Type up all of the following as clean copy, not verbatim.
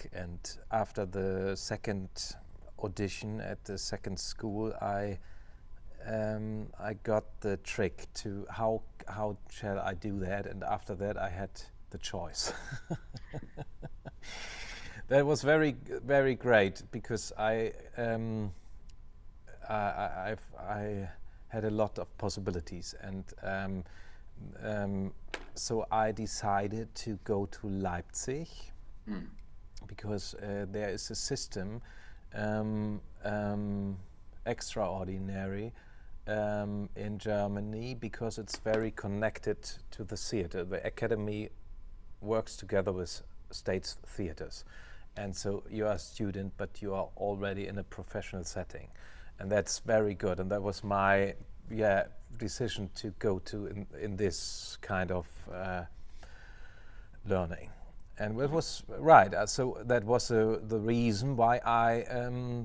luck. And after the second audition at the second school, I got the trick to how shall I do that, and after that I had the choice. That was very, very great, because I had a lot of possibilities, and so I decided to go to Leipzig, because there is a system extraordinary in Germany, because it's very connected to the theater. The academy works together with state theaters, and so you are a student, but you are already in a professional setting, and that's very good. And that was my decision to go to in this kind of learning. And it was right. So that was the reason why I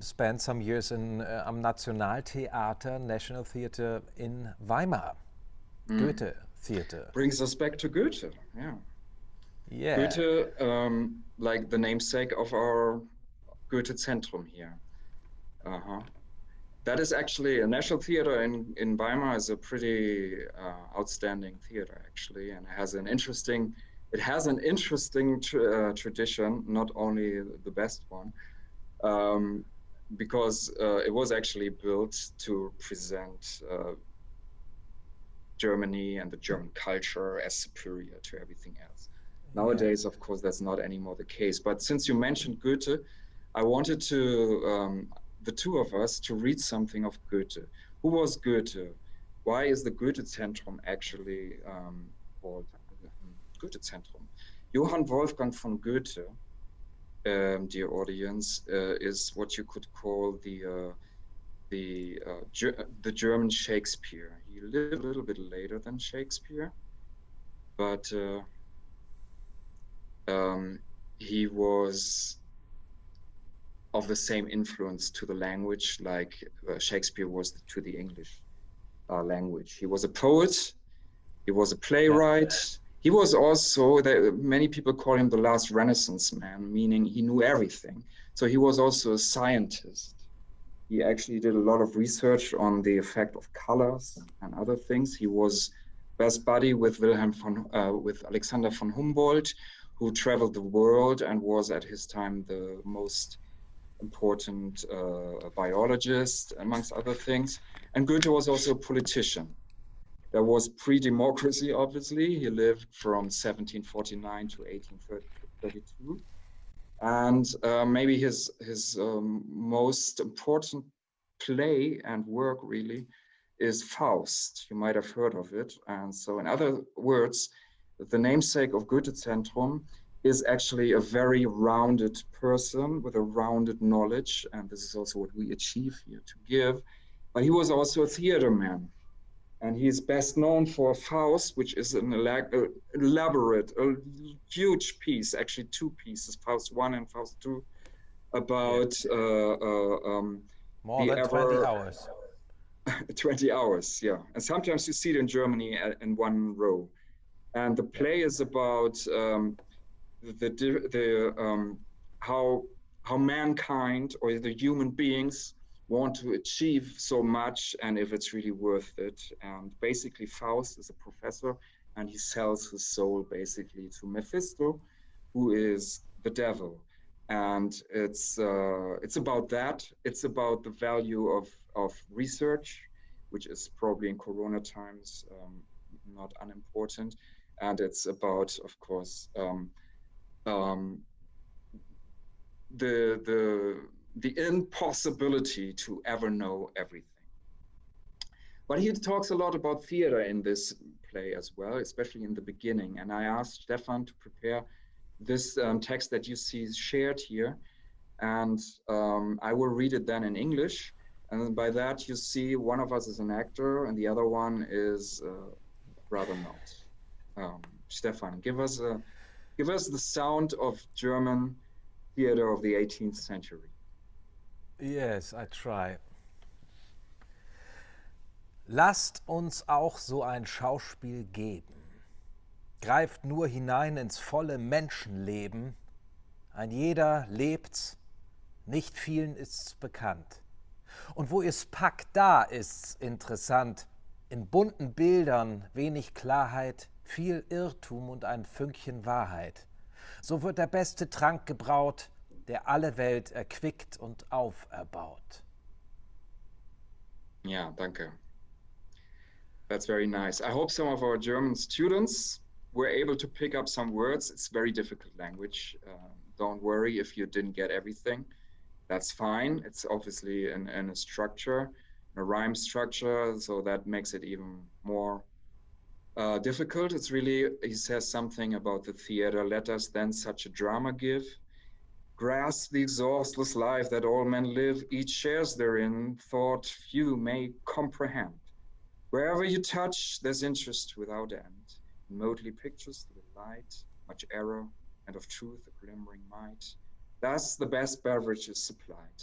spent some years in am Nationaltheater, National Theater in Weimar, Goethe Theater. Brings us back to Goethe, yeah. Yeah. Goethe, like the namesake of our Goethe-Zentrum here. That is actually a National Theater in Weimar is a pretty outstanding theater, actually, and has an interesting tradition, not only the best one, because it was actually built to present Germany and the German culture as superior to everything else. Nowadays, of course, that's not anymore the case. But since you mentioned Goethe, I wanted to, the two of us, to read something of Goethe. Who was Goethe? Why is the Goethe-Zentrum actually called Goethe-Zentrum? Johann Wolfgang von Goethe, dear audience, is what you could call the German Shakespeare. He lived a little bit later than Shakespeare, but he was of the same influence to the language like Shakespeare was to the English language. He was a poet, he was a playwright. Yeah. He was also, many people call him the last Renaissance man, meaning he knew everything. So he was also a scientist. He actually did a lot of research on the effect of colors and other things. He was best buddy with with Alexander von Humboldt, who traveled the world and was at his time the most important biologist, amongst other things. And Goethe was also a politician. There was pre-democracy, obviously. He lived from 1749 to 1832. And maybe his most important play and work really is Faust. You might have heard of it. And so in other words, the namesake of Goethe-Zentrum is actually a very rounded person with a rounded knowledge. And this is also what we achieve here to give. But he was also a theater man. And he's best known for Faust, which is an elaborate, a huge piece, actually two pieces, Faust 1 and Faust 2, about more than 20 hours. 20 hours, yeah. And sometimes you see it in Germany in one row. And the play is about how mankind or the human beings want to achieve so much and if it's really worth it. And basically Faust is a professor and he sells his soul basically to Mephisto, who is the devil. And it's about that. It's about the value of research, which is probably in Corona times not unimportant. And it's about, of course, the impossibility to ever know everything. But he talks a lot about theater in this play as well, especially in the beginning. And I asked Stefan to prepare this text that you see shared here. And I will read it then in English. And by that, you see one of us is an actor and the other one is rather not. Stefan, give us the sound of German theater of the 18th century. Yes, I try. Lasst uns auch so ein Schauspiel geben. Greift nur hinein ins volle Menschenleben, ein jeder lebt's, nicht vielen ist's bekannt. Und wo ihr's packt, da ist's interessant. In bunten Bildern wenig Klarheit, viel Irrtum und ein Fünkchen Wahrheit. So wird der beste Trank gebraut, der alle Welt erquickt und auferbaut. Ja, danke. That's very nice. I hope some of our German students were able to pick up some words. It's very difficult language. Don't worry if you didn't get everything. That's fine. It's obviously in a structure, a rhyme structure, so that makes it even more difficult. It's really, he says something about the theater. Let us then such a drama give. Grasp the exhaustless life that all men live, each shares therein, thought few may comprehend. Wherever you touch, there's interest without end. In motley pictures, the light, much error, and of truth a glimmering might. Thus the best beverage is supplied,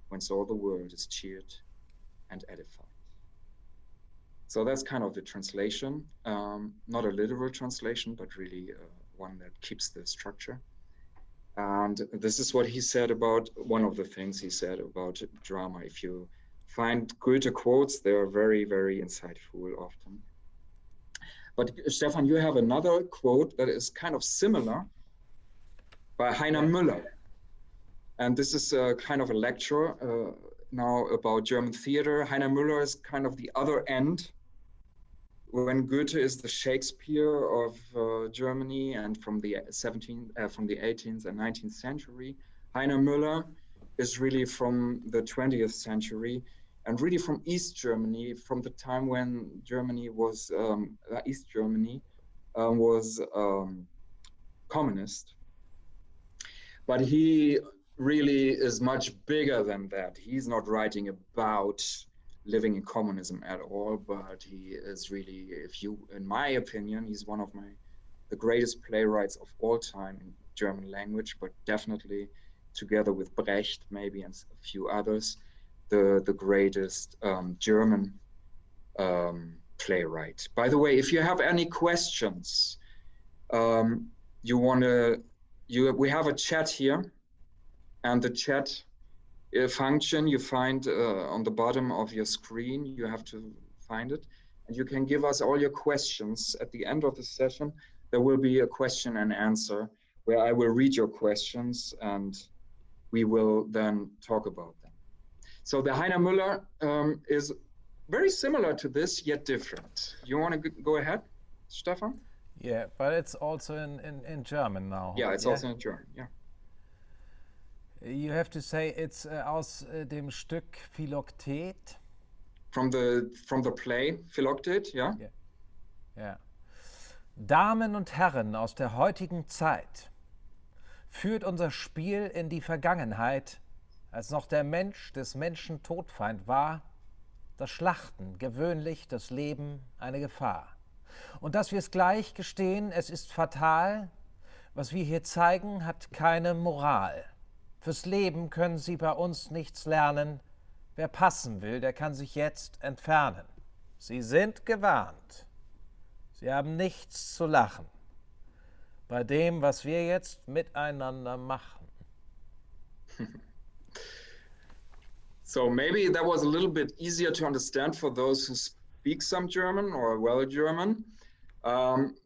whence all the world is cheered and edified. So that's kind of the translation, not a literal translation, but really one that keeps the structure. And this is what he said about, one of the things he said about drama. If you find Goethe quotes, they are very, very insightful often. But Stefan, you have another quote that is kind of similar by Heiner Müller. And this is kind of a lecture now about German theater. Heiner Müller is kind of the other end, when Goethe is the Shakespeare of Germany and from the 18th and 19th century. Heiner Müller is really from the 20th century and really from East Germany, from the time when Germany was, East Germany was communist. But he really is much bigger than that. He's not writing about living in communism at all, but he is really, in my opinion, he's one of the greatest playwrights of all time in German language, but definitely together with Brecht, maybe, and a few others, the greatest German playwright. By the way, if you have any questions, we have a chat here, and the chat function you find on the bottom of your screen. You have to find it, and you can give us all your questions. At the end of the session, there will be a question and answer where I will read your questions and we will then talk about them. So the Heiner Müller is very similar to this, yet different. You want to go ahead, Stefan? Yeah, but it's also in German now. Yeah, it's also in German, yeah. You have to say it's aus dem Stück Philoktet. From the play Philoktet, yeah? Yeah. Yeah. Damen und Herren aus der heutigen Zeit, führt unser Spiel in die Vergangenheit, als noch der Mensch des Menschen Todfeind war, das Schlachten gewöhnlich, das Leben eine Gefahr. Und dass wir es gleich gestehen, es ist fatal, was wir hier zeigen, hat keine Moral. Fürs Leben können Sie bei uns nichts lernen. Wer passen will, der kann sich jetzt entfernen. Sie sind gewarnt. Sie haben nichts zu lachen bei dem, was wir jetzt miteinander machen. So maybe that was a little bit easier to understand for those who speak some German or well German.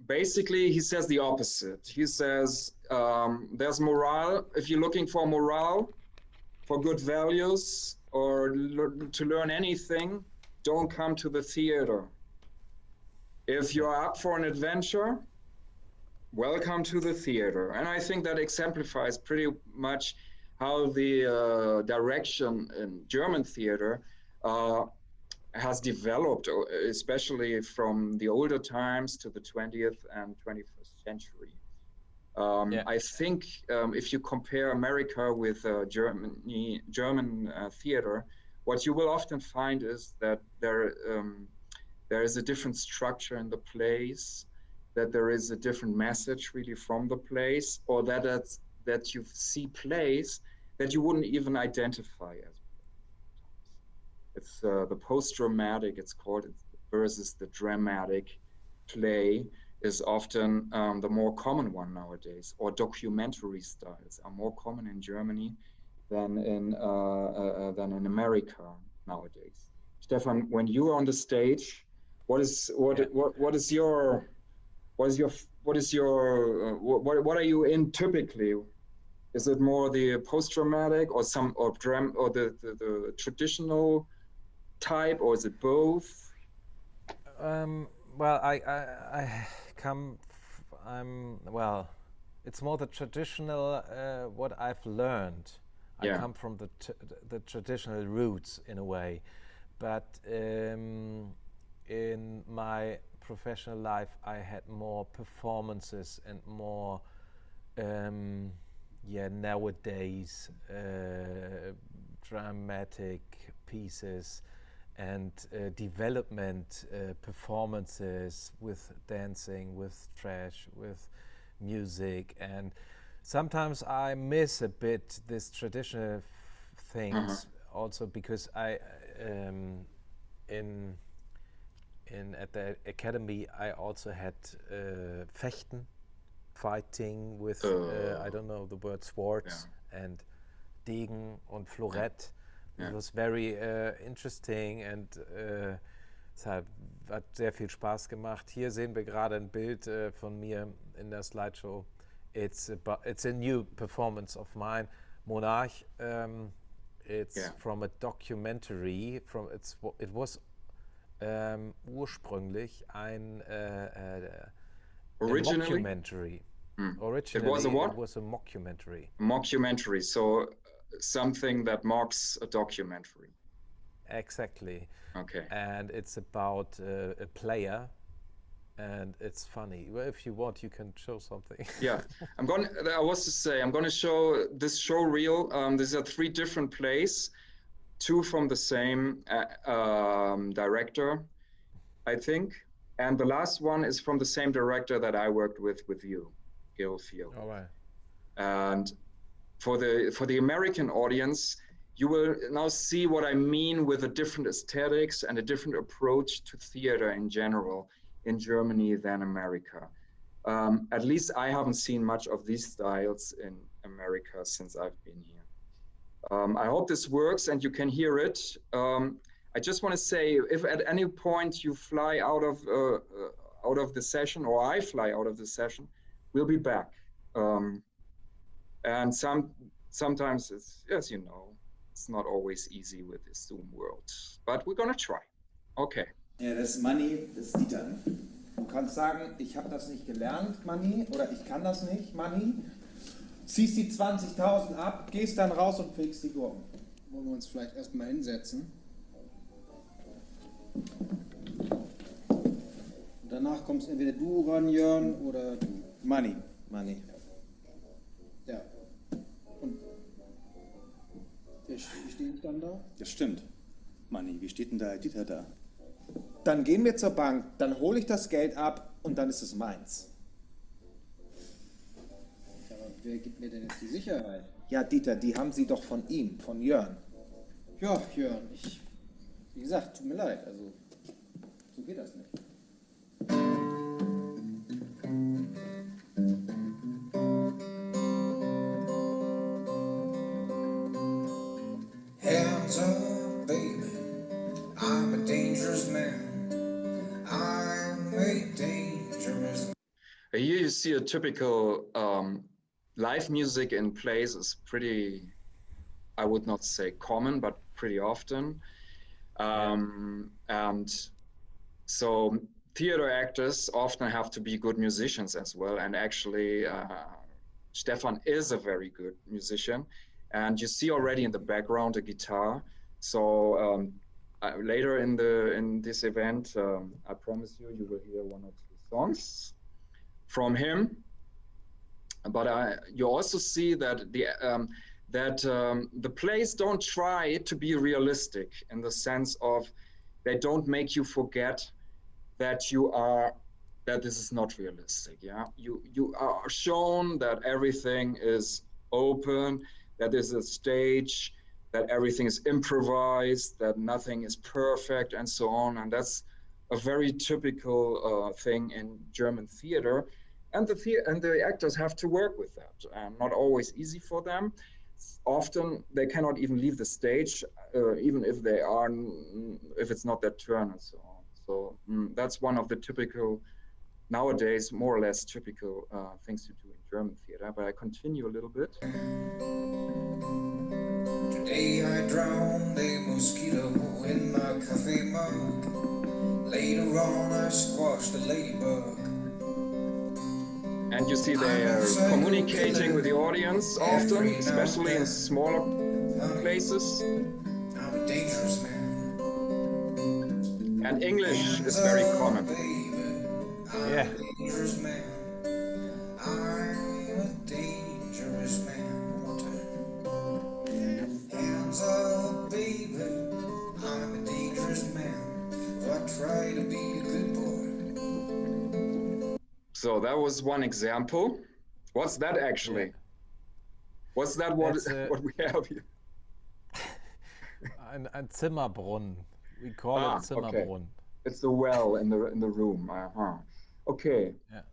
Basically, he says the opposite. He says there's morale. If you're looking for morale, for good values, or to learn anything, don't come to the theater. If you're up for an adventure, welcome to the theater. And I think that exemplifies pretty much how the direction in German theater has developed, especially from the older times to the 20th and 21st century. I think if you compare America with German theater, what you will often find is that there is a different structure in the plays, that there is a different message really from the plays, or that you see plays that you wouldn't even identify as. It's the post-dramatic, it's called, versus the dramatic play. is often the more common one nowadays, or documentary styles are more common in Germany than in America nowadays. Stefan, when you are on the stage, what are you in typically? Is it more the post-dramatic or the traditional type, or is it both? Well, I come. Well, it's more the traditional what I've learned. Yeah. I come from the traditional roots in a way, but in my professional life, I had more performances and more. Nowadays, dramatic pieces and development performances with dancing, with trash, with music, and sometimes I miss a bit this traditional things also because I in at the academy I also had Fechten, fighting with I don't know the word swords and Degen und Florett. It was very interesting and es hat sehr viel Spaß gemacht. Hier sehen wir gerade ein Bild von mir in der Slideshow. It's a new performance of mine, Monarch. It's from a documentary. It was ursprünglich ein mockumentary. Originally, it was a what? It was a mockumentary. Mockumentary, so something that mocks a documentary. Exactly. Okay. And it's about a player, and it's funny. Well, if you want, you can show something. Yeah, I'm going to show this show reel. These are 3 different plays, 2 from the same director, I think. And the last one is from the same director that I worked with you, Gil Field. All right. And for the American audience, you will now see what I mean with a different aesthetics and a different approach to theater in general in Germany than America. At least I haven't seen much of these styles in America since I've been here. I hope this works and you can hear it. I just want to say, if at any point you fly out of the session, or I fly out of the session, we'll be back. And sometimes it's, as you know, it's not always easy with the Zoom world, but we're gonna try. Okay. Ja, das ist Manni, das ist Dieter. Du kannst sagen, ich habe das nicht gelernt, Manni, oder ich kann das nicht, Manni. Ziehst die 20.000 ab, gehst dann raus und fegst die Gurken. Wollen wir uns vielleicht erstmal hinsetzen? Und danach kommst entweder du ran, Jörn, oder du. Manni. Ja. Und wie steht dann da? Das stimmt. Manni, wie steht denn da Dieter da? Dann gehen wir zur Bank, dann hole ich das Geld ab und dann ist es meins. Aber wer gibt mir denn jetzt die Sicherheit? Ja, Dieter, die haben sie doch von ihm, von Jörn. Ja, Jörn, wie gesagt, tut mir leid, also so geht das nicht. Hands up, baby, I'm a dangerous man. I'm a dangerous. Here you see a typical live music in plays is pretty, I would not say common, but pretty often. And so theater actors often have to be good musicians as well. And actually, Stefan is a very good musician. And you see already in the background a guitar. So later in this event, I promise you will hear 1 or 2 songs from him. But you also see that the plays don't try to be realistic in the sense of they don't make you forget that this is not realistic. Yeah, you are shown that everything is open, that there's a stage, that everything is improvised, that nothing is perfect, and so on. And that's a very typical thing in German theater, and the actors have to work with that. Not always easy for them. Often they cannot even leave the stage, even if if it's not their turn and so on. So that's one of the typical, nowadays, more or less typical things to do in German theater. But I continue a little bit. Today I drowned a mosquito in my coffee mug. Later on I squashed a ladybug. And you see they are communicating with the audience often, especially in smaller places. I'm a dangerous man. And English is very common. Yeah. Dangerous man. I'm a dangerous man. One more time. Hands up, baby. I'm a dangerous man. I try to be a good boy. So that was one example. What's that actually? Yeah. What's that? What That's, what we have here? Ein Zimmerbrunnen. We call it Zimmerbrunnen. Okay. It's the well in the room. Okay. Yeah.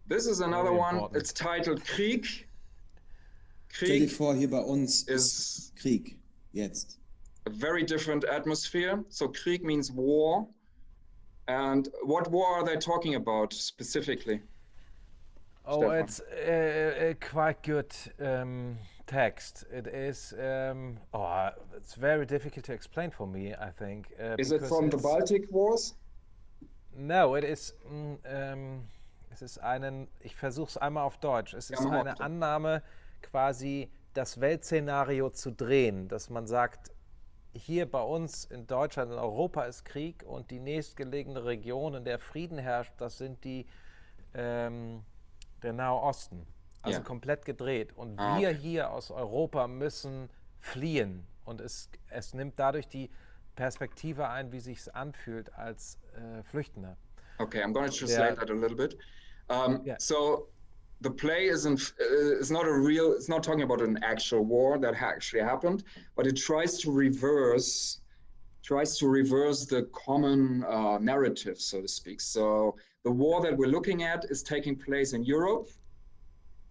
This is another Very one. important. It's titled Krieg. Stell dir Krieg vor, hier bei uns is ist Krieg. Jetzt. a very different atmosphere. So Krieg means war. And what war are they talking about specifically? Oh, Stefan. it's a quite good text. It is. It's very difficult to explain for me, I think. Is it because from the it's- Baltic Wars? No, it is. Es ist ich versuche es einmal auf Deutsch. Es Ja, ist mach mal eine bitte. Annahme, quasi das Weltszenario zu drehen, dass man sagt, hier bei uns in Deutschland, in Europa ist Krieg und die nächstgelegene Region, in der Frieden herrscht, das sind der Nahe Osten. Also Ja. komplett gedreht. Und Ah, wir okay. hier aus Europa müssen fliehen. Und es nimmt dadurch die Perspektive ein, wie sich es anfühlt als Flüchtender. Okay, I'm going to translate that a little bit. Yeah. So the play is not talking about an actual war that actually happened, but it tries to reverse the common narrative, so to speak. So the war that we're looking at is taking place in Europe,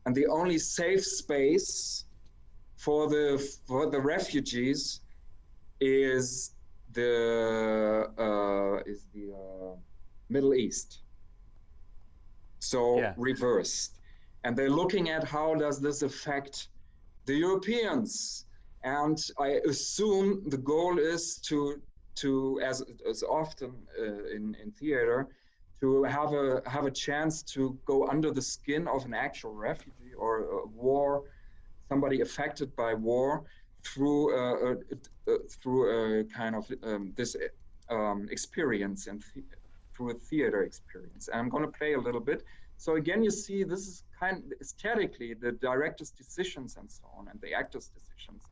and the only safe space for the refugees is the Middle East. So Yeah. reversed. And they're looking at how does this affect the Europeans? And I assume the goal is to as often in theater, to have a chance to go under the skin of an actual refugee or a war, somebody affected by war through a kind of this experience and through a theater experience. And I'm going to play a little bit. So again, you see this is aesthetically the director's decisions and so on, and the actor's decisions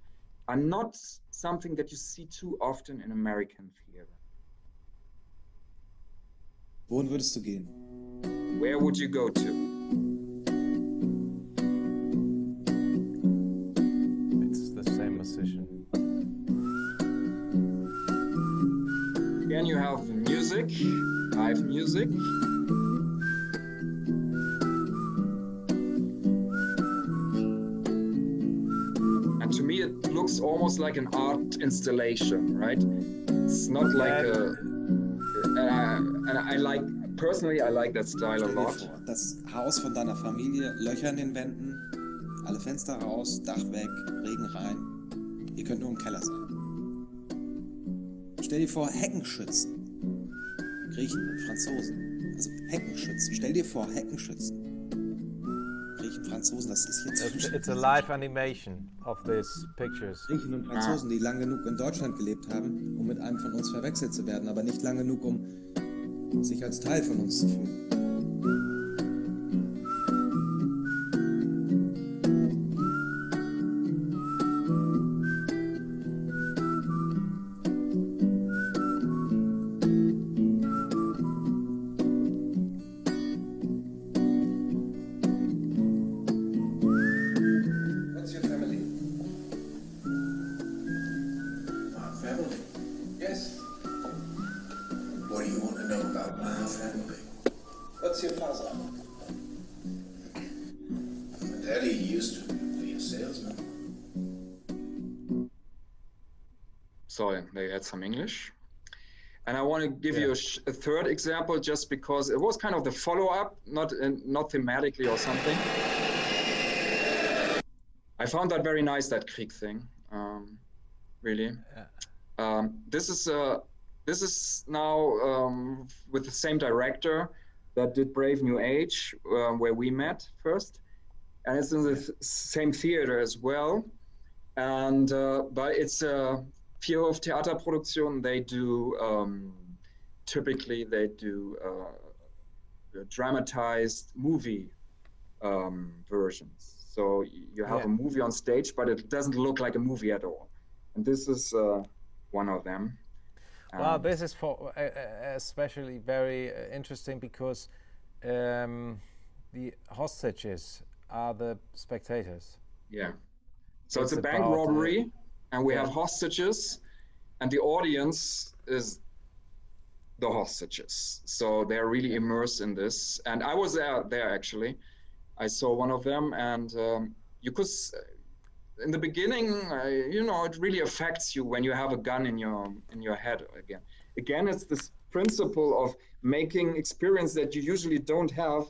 are not something that you see too often in American theater. Wohin würdest du gehen? Where would you go to? It's the same musician. Again, you have music, live music. And to me, it looks almost like an art installation, right? It's not like and I like, personally, I like that style a Stell dir lot. vor, das Haus von deiner Familie, Löcher in den Wänden, alle Fenster raus, Dach weg, Regen rein. Ihr könnt nur im Keller sein. Stell dir vor, Heckenschützen. Griechen und Franzosen. Also Heckenschützen. Stell dir vor, Heckenschützen. Griechen, Franzosen, das ist jetzt... It's a live animation of these pictures. Griechen und Franzosen, die lang genug in Deutschland gelebt haben, um mit einem von uns verwechselt zu werden, aber nicht lang genug, um sich als Teil von uns zu fühlen. What's your family? My family? Yes. What do you want to know about you used to be a salesman? So they had some English. And I want to give you a third example, just because it was kind of the follow-up, not thematically or something. I found that very nice, that Krieg thing, really. Yeah. This is now with the same director that did Brave New Age, where we met first, and it's in the same theater as well. And but it's a Vierhof Theaterproduktion. They do typically they do dramatized movie versions. So you have a movie on stage, but it doesn't look like a movie at all. And this is one of them. Well, this is for especially very interesting because the hostages are the spectators. Yeah. So it's a bank about, robbery, and we have hostages, and the audience is the hostages. So they're really immersed in this. And I was there actually. I saw one of them, and you could, in the beginning, you know, it really affects you when you have a gun in your head again. Again, it's this principle of making experience that you usually don't have,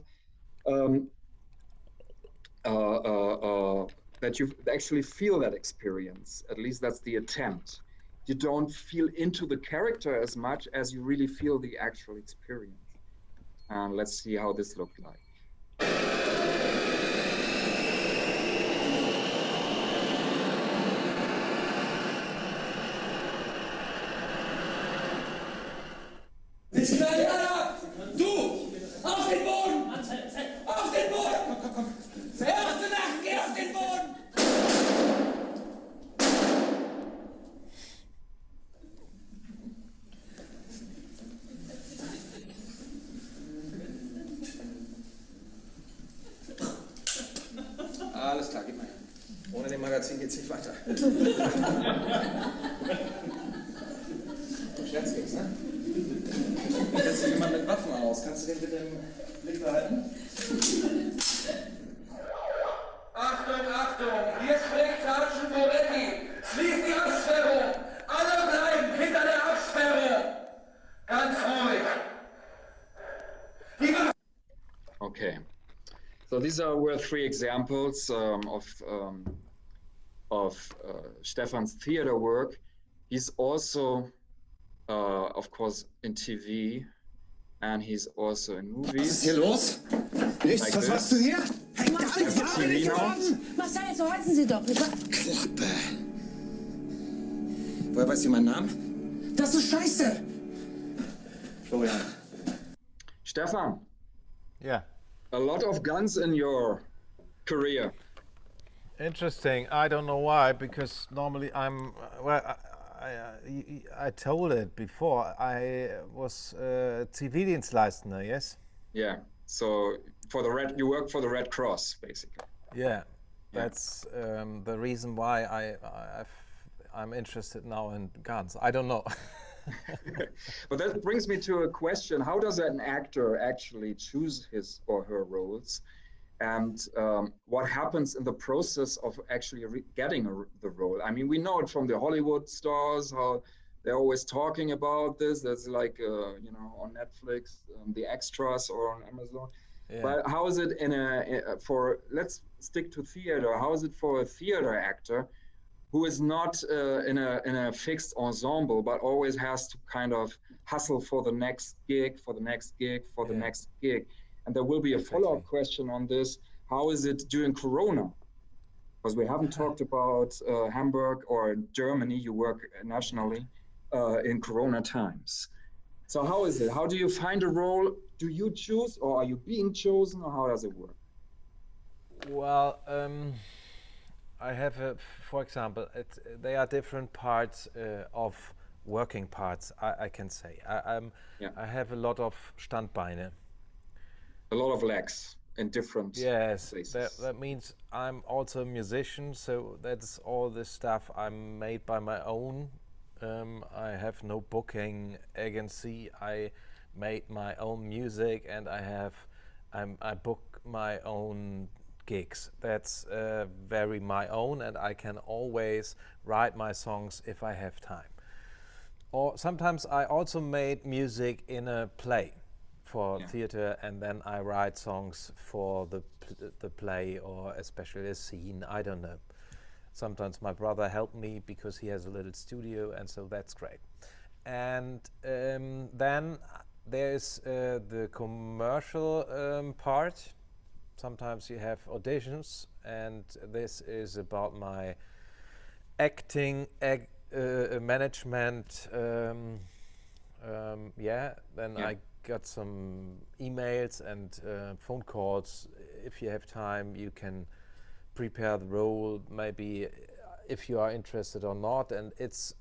that you actually feel that experience. At least that's the attempt. You don't feel into the character as much as you really feel the actual experience. And let's see how this looked like. Ich knall ab! Du! Auf den Boden! Auf den Boden! Komm, komm, komm! Erste Nacht, geh auf den Boden! Alles klar, gib mal her. Ohne dem Magazin geht's nicht weiter. Scherz nichts, ne? Da kennt sich jemand mit Waffen aus. Kannst du den bitte im Blick behalten? Achtung, Achtung! Hier spricht Sergeant Moretti. Schließt die Absperrung! Alle bleiben hinter der Absperrung! Ganz ruhig! Okay. So these were three examples of Stefan's theater work. He's also, of course, in TV, and he's also in movies. Was ist hier los? Nichts, Like was this. machst du hier? Hey, gar nichts, Auf TV now. Marcel, so heißen Sie doch. Klappe. Woher weißt du meinen Namen? Das ist scheiße. Florian. Stefan, Yeah. a lot of guns in your career. Interesting. I don't know why, because normally I'm, well, I told it before, I was Zivildienstleistender, yes? Yeah. So for the you work for the Red Cross, basically. Yeah. That's the reason why I'm interested now in guns. I don't know. But that brings me to a question. How does an actor actually choose his or her roles? And what happens in the process of actually getting the role? I mean, we know it from the Hollywood stars, how they're always talking about this. There's like, you know, on Netflix, the extras, or on Amazon. Yeah. But how is it let's stick to theater. How is it for a theater actor who is not in a fixed ensemble, but always has to kind of hustle for the next gig, for the next gig, for the next gig? And there will be a follow-up question on this. How is it during Corona? Because we haven't talked about Hamburg or Germany. You work nationally in Corona times. So how is it? How do you find a role? Do you choose, or are you being chosen, or how does it work? Well, I have, for example, they are different parts of working parts, I can say. I have a lot of Standbeine. A lot of legs in different places. That means I'm also a musician, so that's all this stuff I'm made by my own. I have no booking agency. I made my own music, and I book my own gigs. That's very my own, and I can always write my songs if I have time. Or sometimes I also made music in a play for theater, and then I write songs for the play, or especially a scene, I don't know. Sometimes my brother helped me because he has a little studio, and so that's great. And then there's the commercial part. Sometimes you have auditions, and this is about my acting, management. Then I got some emails and phone calls. If you have time, you can prepare the role, maybe if you are interested or not. And it's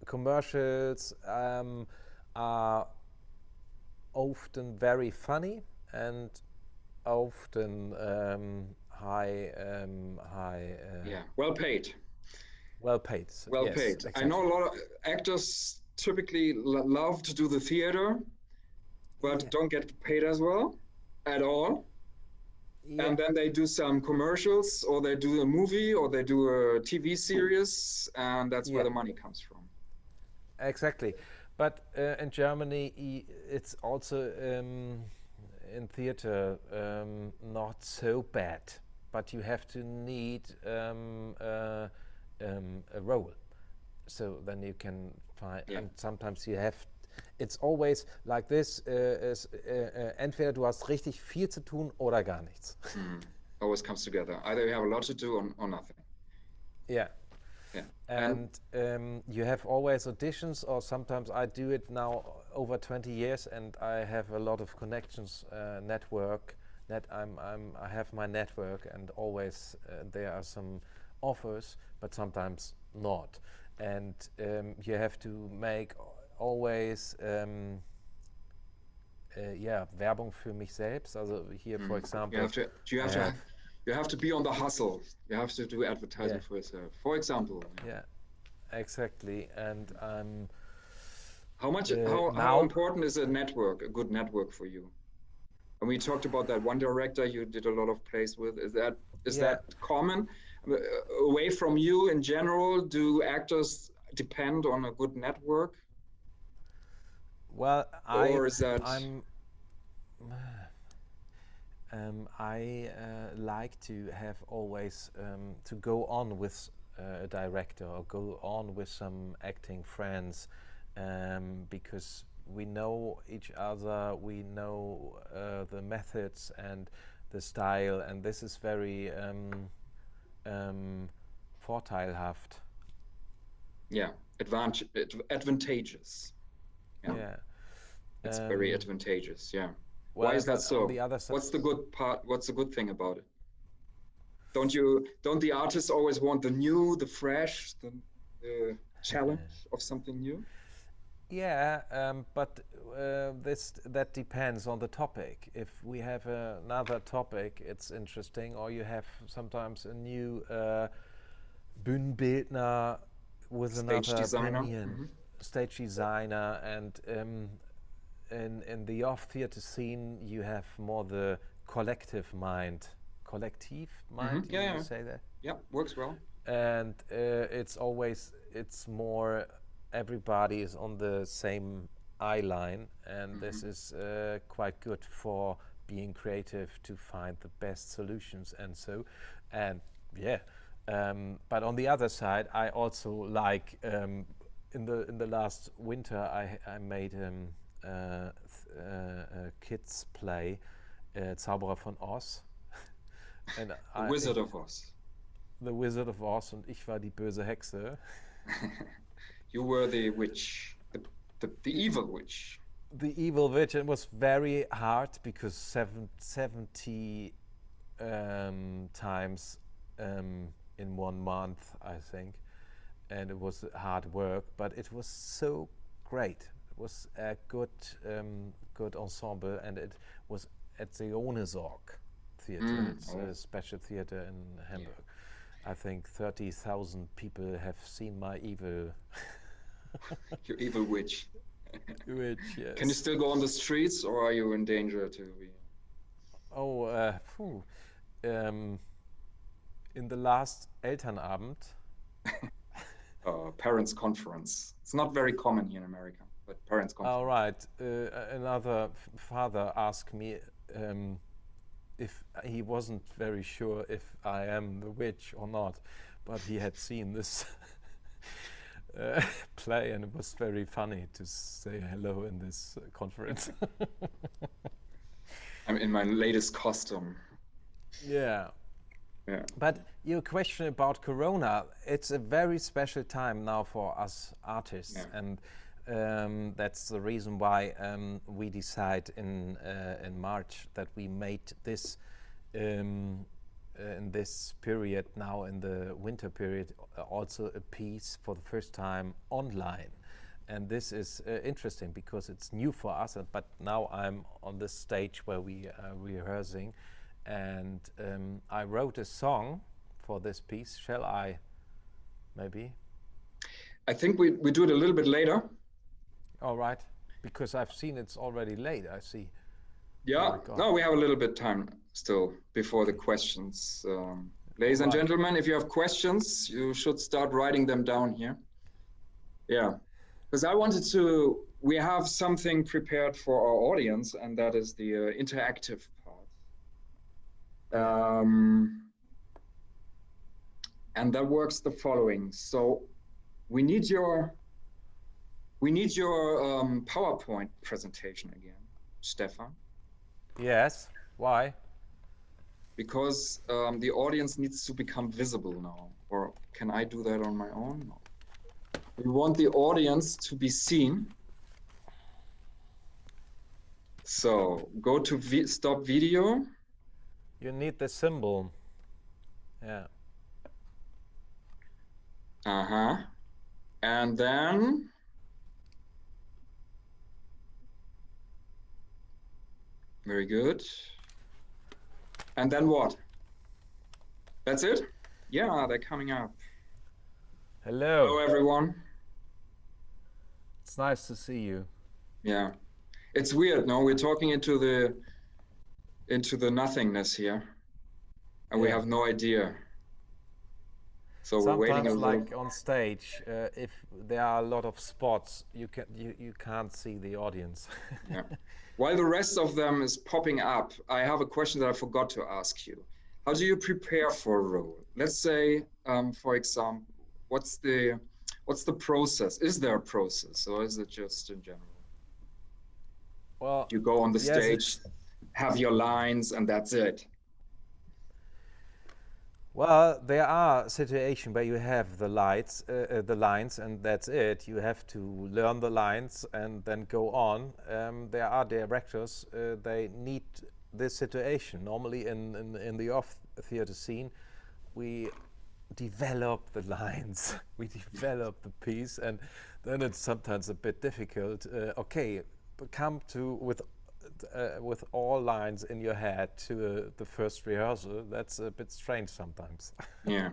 commercials are often very funny and often high well paid. Well paid. Well yes, paid. exactly. I know a lot of actors typically love to do the theater, but don't get paid as well at all. Yeah. And then they do some commercials, or they do a movie, or they do a TV series, and that's where the money comes from. Exactly. But in Germany, it's also in theater not so bad. But you have to need a role. So then you can find, and sometimes you have, it's always like this, entweder du hast richtig viel zu tun oder gar nichts. Always comes together. Either you have a lot to do or nothing. Yeah. And you have always auditions, or sometimes I do it now over 20 years, and I have a lot of connections, network. I have my network, and always there are some offers, but sometimes not. And you have to make always Werbung für mich selbst. Also here, for example, you have to be on the hustle. You have to do advertising for yourself. For example. Yeah, exactly. And how important is a network, a good network for you? And we talked about that one director you did a lot of plays with. Is that common? Away from you in general, do actors depend on a good network? Well, I like to have always to go on with a director, or go on with some acting friends, because we know each other, we know the methods and the style, and this is very vorteilhaft. Yeah, advantageous. Yeah. It's very advantageous. Yeah. Well, why is that so? On the other side, what's the good part? What's the good thing about it? Don't the artists always want the new, the fresh, the challenge of something new? Yeah, but that depends on the topic. If we have another topic, it's interesting. Or you have sometimes a new Bühnenbildner with stage another designer. opinion, stage designer, and in the off-theater scene, you have more the collective mind. Collective mind, you say that? Yeah, works well. And it's more, everybody is on the same eye line, and this is quite good for being creative, to find the best solutions, and so, and but on the other side, I also like, in the last winter, I made a kids play, Zauberer von Oz. And The Wizard of Oz. The Wizard of Oz, und ich war die böse Hexe. You were the witch, the evil witch. The evil witch. It was very hard because 70 times in 1 month, I think, and it was hard work, but it was so great. It was a good ensemble, and it was at the Ohnesorg Theater. It's a special theater in Hamburg. I think 30,000 people have seen my evil. Your evil witch. Witch, yes. Can you still go on the streets, or are you in danger to be? in the last Elternabend. Parents' conference. It's not very common here in America, but parents' conference. All right. Another father asked me if he wasn't very sure if I am the witch or not, but he had seen this play, and it was very funny to say hello in this conference. I'm in my latest costume. Yeah. Yeah. But your question about Corona, it's a very special time now for us artists, Yeah. and that's the reason why we decide in March that we made this in this period now, in the winter period, also a piece for the first time online. And this is interesting because it's new for us, but now I'm on this stage where we are rehearsing, and I wrote a song for this piece. Shall I maybe? I think we do it a little bit later. All right, because I've seen it's already late, I see. Yeah, Oh my God. no, we have a little bit time still before the questions. Ladies and Right. gentlemen, if you have questions, you should start writing them down here. Yeah, because I wanted to, we have something prepared for our audience, and that is the interactive part. And that works the following. So we need your PowerPoint presentation again, Stefan. Yes, why? Because the audience needs to become visible now. Or can I do that on my own? No. We want the audience to be seen. So go to stop video. You need the symbol. Yeah. Uh-huh. And then very good. And then what? That's it? Yeah, they're coming up. Hello. Hello, everyone. It's nice to see you. Yeah. It's weird, no? We're talking into the nothingness here. And we Yeah. have no idea. So we're waiting a Sometimes, little. like on stage, if there are a lot of spots, you can't see the audience. Yeah. While the rest of them is popping up, I have a question that I forgot to ask you. How do you prepare for a role? Let's say, for example, what's the process? Is there a process, or is it just in general? Well, You go on the yes, stage, have your lines, and that's it. well, there are situations where you have the lines, and that's it. You have to learn the lines and then go on. There are directors; they need this situation. Normally, in the off theater scene, we develop the lines, we develop the piece, and then it's sometimes a bit difficult. Okay, but come to with all lines in your head to the first rehearsal. That's a bit strange sometimes. Yeah.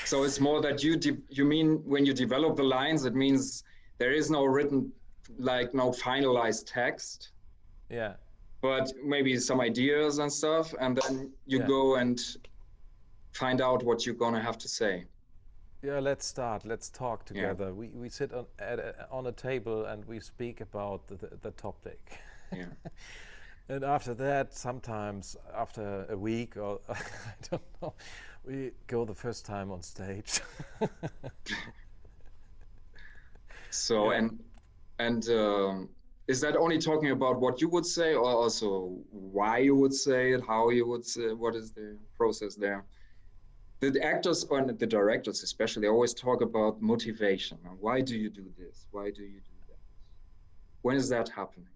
So it's more that you mean when you develop the lines, it means there is no written, like no finalized text. Yeah. But maybe some ideas and stuff, and then you Yeah. go and find out what you're gonna have to say. Yeah, let's start. Let's talk together. We sit on a table and we speak about the topic. Yeah. And after that, sometimes after a week or I don't know, we go the first time on stage. So Yeah. and is that only talking about what you would say, or also why you would say it, how you would say? What is the process there? The actors or the directors especially always talk about motivation. Why do you do this? Why do you do that? When is that happening?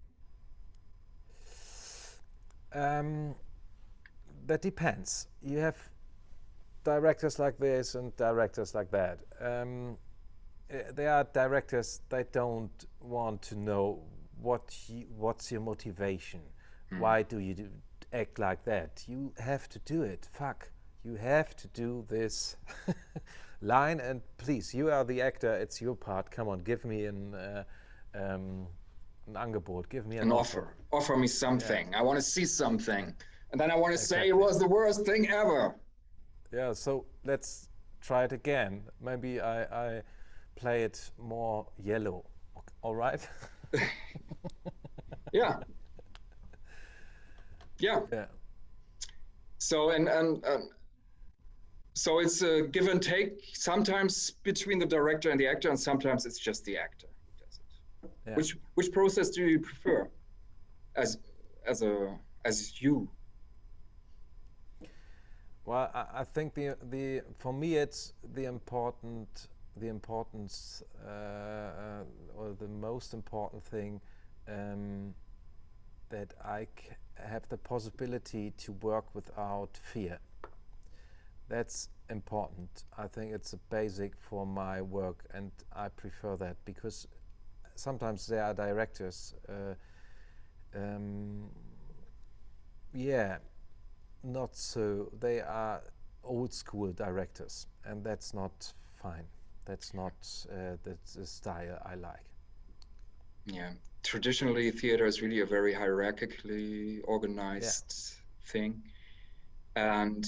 That depends. You have directors like this and directors like that. There are directors that don't want to know what's your motivation. Why do you act like that? You have to do it. Fuck. You have to do this line, and please, you are the actor. It's your part. Come on, give me an Angebot. Give me an offer. Offer me something. I want to see something. And then I want to say it was the worst thing ever. Yeah, so let's try it again. Maybe I play it more yellow. All right? Yeah. Yeah. Yeah. So so it's a give and take sometimes between the director and the actor, and sometimes it's just the actor who does it. Yeah. Which process do you prefer as you? Well, I think the for me it's the importance or the most important thing that I have the possibility to work without fear. That's important. I think it's a basic for my work, and I prefer that because sometimes there are directors, yeah, not so. They are old school directors, and that's not fine. That's not that's the style I like. Yeah, traditionally theater is really a very hierarchically organized thing, and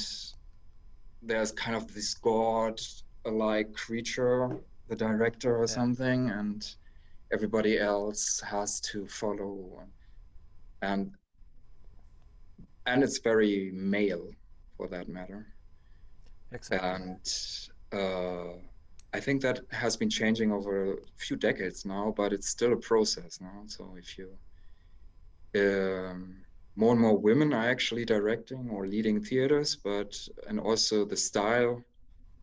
there's kind of this god-like creature, the director or something, and everybody else has to follow, and it's very male for that matter. Exactly. And I think that has been changing over a few decades now, but it's still a process now. So if you more and more women are actually directing or leading theaters, and also the style,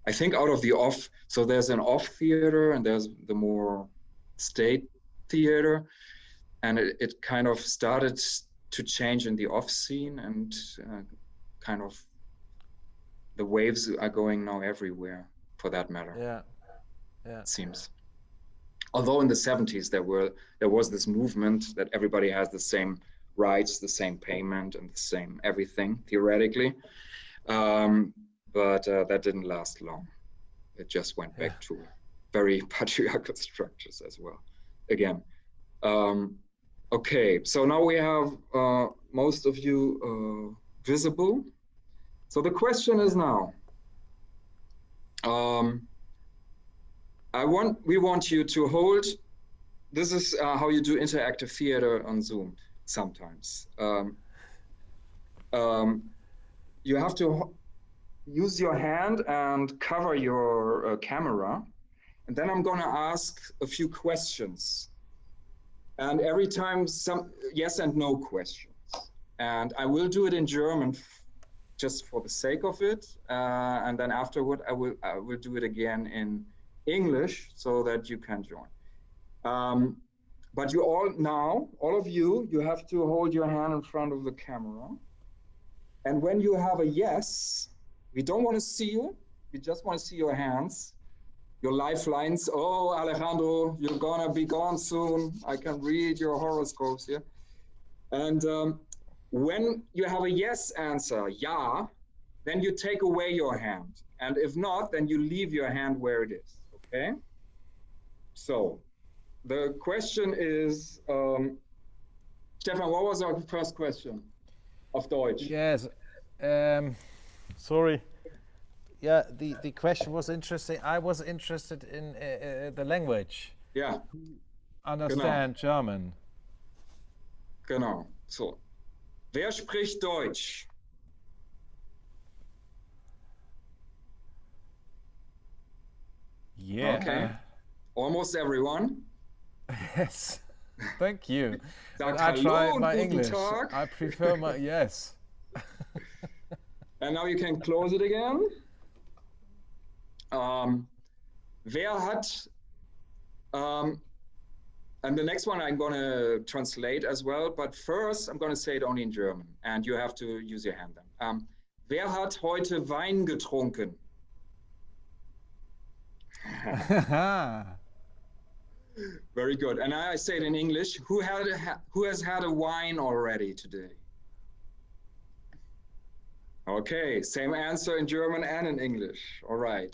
I think out of the off, so there's an off theater and there's the more state theater, and it kind of started to change in the off scene, and kind of the waves are going now everywhere for that matter. Yeah. It seems. Although in the 70s there was this movement that everybody has the same rights, the same payment, and the same everything theoretically, but that didn't last long. It just went back to very patriarchal structures as well. Again, okay. So now we have most of you visible. So the question is now. We want you to hold. This is how you do interactive theater on Zoom sometimes. You have to use your hand and cover your camera. And then I'm gonna ask a few questions. And every time some yes and no questions. And I will do it in German just for the sake of it. And then afterward, I will do it again in English so that you can join. But you all of you have to hold your hand in front of the camera. And when you have a yes, we don't want to see you. We just want to see your hands, your lifelines. Oh, Alejandro, you're gonna be gone soon. I can read your horoscopes here. And when you have a yes answer, ja, then you take away your hand. And if not, then you leave your hand where it is, okay? So the question is, Stefan, what was our first question of Deutsch? Yes. Sorry. Yeah, the question was interesting. I was interested in the language. Yeah. Understand German. Genau. So. Wer spricht Deutsch? Yeah. Okay. Almost everyone. Yes. Thank you. Sagt And I Hallo try und my guten English. Tag. I prefer my yes. And now you can close it again. Wer hat, and the next one I'm going to translate as well, but first I'm going to say it only in German, and you have to use your hand then. Wer hat heute Wein getrunken? Very good. And I say it in English. Who has had a wine already today? Okay, same answer in German and in English. All right.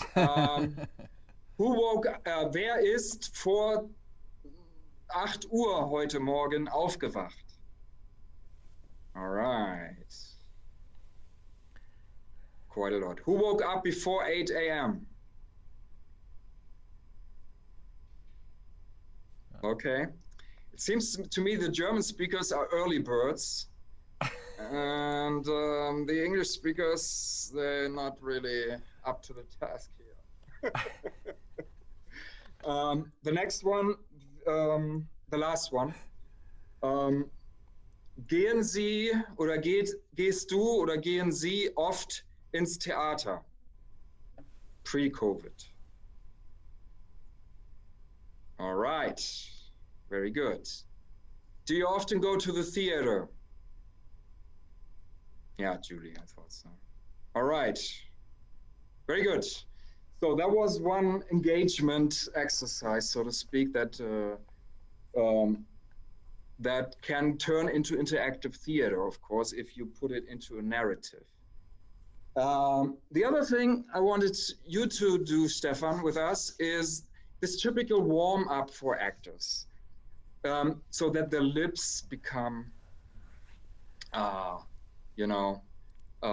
Wer ist vor 8 Uhr heute Morgen aufgewacht? All right. quite a lot. Who woke up before 8 a.m.? Okay. It seems to me the German speakers are early birds. And the English speakers, they're not really up to the task here. The next one, the last one. Gehen Sie oder gehst du oder gehen Sie oft ins Theater? Pre-COVID. All right, very good. Do you often go to the theater? Yeah, Julie, I thought so. All right, very good. So that was one engagement exercise, so to speak, that that can turn into interactive theater, of course, if you put it into a narrative. The other thing I wanted you to do, Stefan, with us is this typical warm-up for actors, so that their lips become,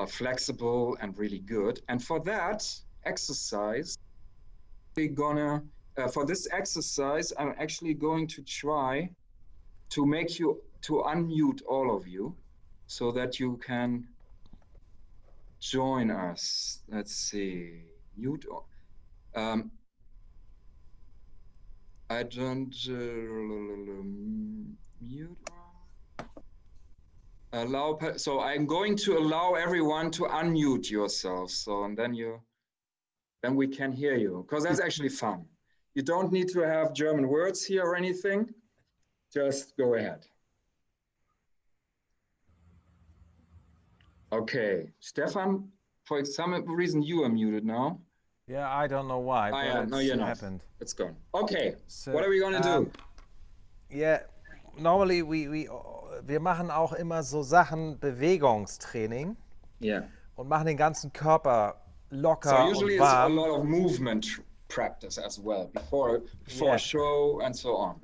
flexible and really good. And for that exercise, for this exercise, I'm actually going to try to make you, to unmute all of you so that you can join us. Let's see, mute. I don't mute. Allow, so I'm going to allow everyone to unmute yourselves. So, and then we can hear you, because that's actually fun. You don't need to have German words here or anything. Just go ahead. Okay, Stefan, for some reason you are muted now. Yeah, I don't know why, but yeah, no, you're not. happened. It's gone. Okay, So, what are we gonna do? Yeah, normally wir machen auch immer so Sachen, Bewegungstraining. Yeah. Und machen den ganzen Körper locker So usually und it's a warm. lot of movement practice as well before Yeah. a show and so on.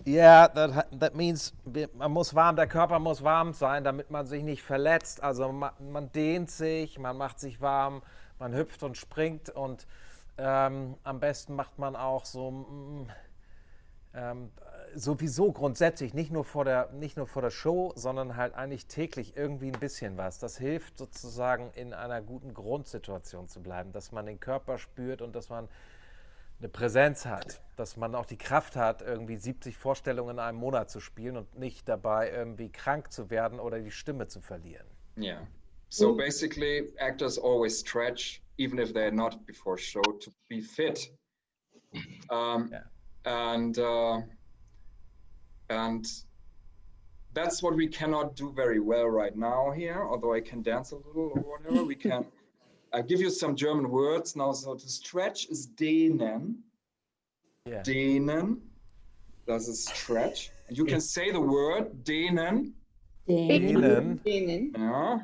Yeah, that means, der Körper muss warm sein, damit man sich nicht verletzt. Also man dehnt sich, man macht sich warm, man hüpft und springt und am besten macht man auch so sowieso grundsätzlich, nicht nur vor der Show, sondern halt eigentlich täglich irgendwie ein bisschen was. Das hilft sozusagen in einer guten Grundsituation zu bleiben, dass man den Körper spürt und dass man eine Präsenz hat, dass man auch die Kraft hat, irgendwie 70 Vorstellungen in einem Monat zu spielen und nicht dabei irgendwie krank zu werden oder die Stimme zu verlieren. Yeah. So basically, actors always stretch, even if they're not before show, to be fit. And that's what we cannot do very well right now here, although I can dance a little or whatever. We can. I give you some German words now. So to stretch is dehnen. Yeah. Dehnen. That's a stretch. And you can say the word dehnen. Dehnen. Yeah.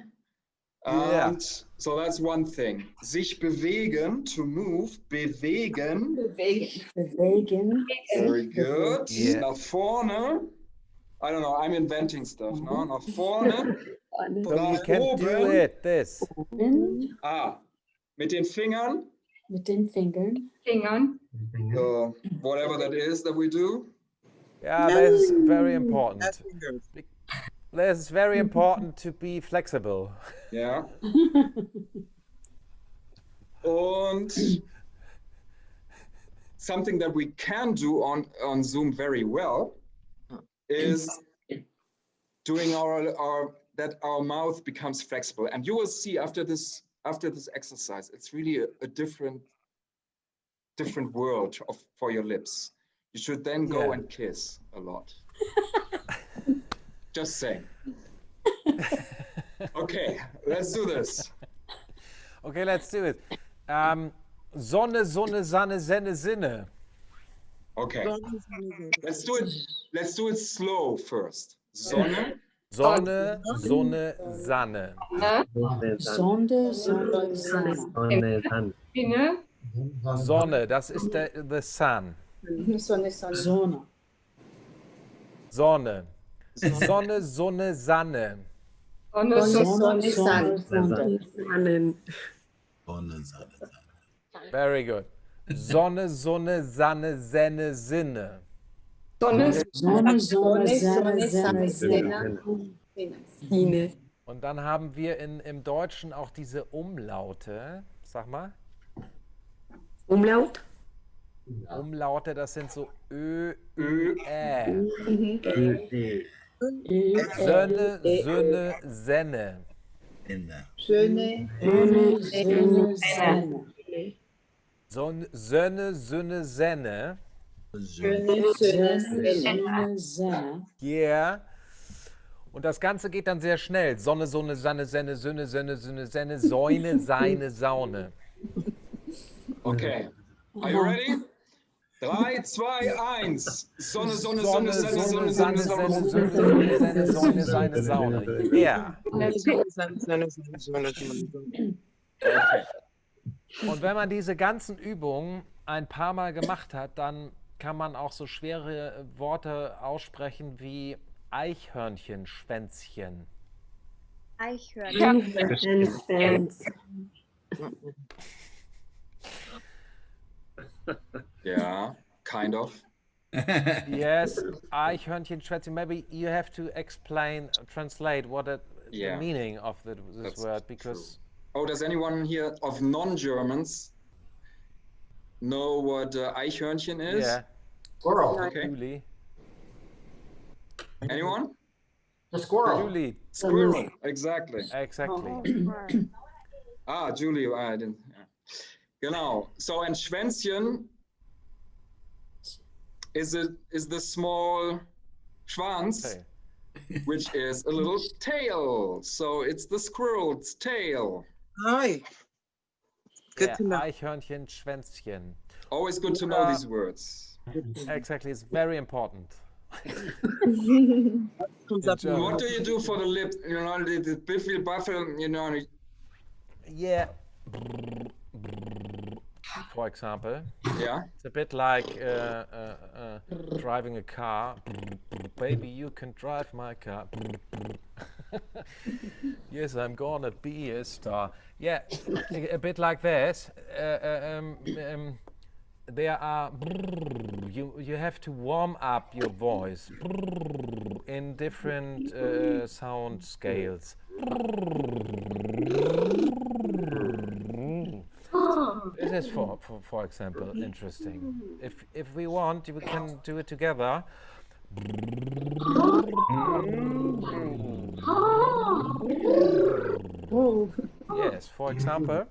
And so that's one thing. Sich bewegen, to move, bewegen. Bewegen. Very good. Yeah. Nach vorne. I don't know, I'm inventing stuff, no? Nach vorne. So Nach you can oben. do it, this. Mit den Fingern. Mit den Fingern. Whatever that is that we do. Yeah, that is very important. That is very important to be flexible. Yeah. Und something that we can do on Zoom very well is doing that our mouth becomes flexible. And you will see after this exercise, it's really a different world for your lips. You should then go and kiss a lot. Just saying. Okay, let's do this. Okay, let's do it. Sonne, Sonne, Sanne, Senne, Sinne. Okay. Let's do it slow first. Sonne. Sonne, Sonne, Sanne. Sonne, Sonne, Sanne. Sonne, das ist the sun. Sonne. Sonne. Sonne, Sonne, Sanne. Sonne, Sanne. Very good. Sonne, Sonne, Sanne, Senne, Sinne. Sonne, Sonne, Sonne, Sonne, Sinne. Und dann haben wir im Deutschen auch diese Umlaute. Sag mal. Umlaut? Umlaute, das sind so Ö, Ä. Sönne, Sünne, Senne. Schöne, Söhne, Senne. Sönne, Sünne, Senne. Söhne, Senne. Yeah. Und das Ganze geht dann sehr schnell. Sonne, Sonne, Sanne, Senne, Sünne, Sönne, Sünne, Senne, Säune, Seine, Saune. Okay. Are you ready? 3, 2, 1. Sonne, Sonne, Sonne, Sonne, Sonne, Sanne, Sonne, Senne, Sünne, Senne, Säune, Seine, Saune. Yeah. Und wenn man diese ganzen Übungen ein paar Mal gemacht hat, dann kann man auch so schwere Worte aussprechen wie Eichhörnchen, Schwänzchen. Eichhörnchen. Yeah, kind of. Yes, Eichhörnchen, Schwänzchen. Maybe you have to translate what the meaning of this That's word, because Oh, does anyone here of non-Germans know what Eichhörnchen is? yeah, Okay. Julie. Anyone? Julie, Squirrel. Exactly. exactly. Ah, Julie, I didn't. Yeah. Genau. So, and Schwänzchen is the small Schwanz, Okay. which is a little tail. So it's the squirrel's tail. Hi. Good Yeah, to know. Eichhörnchen, Schwänzchen. Always good to know these words. Exactly, it's very important. Comes up German. What do you do for the lip? You know, the biffy buffel, you know. Yeah. For example, Yeah. it's a bit like driving a car. Baby, you can drive my car. Yes, I'm gonna be a star. Yeah, a bit like this. There are you have to warm up your voice in different sound scales. This is for example interesting. If we want, we can do it together. Yes, for example.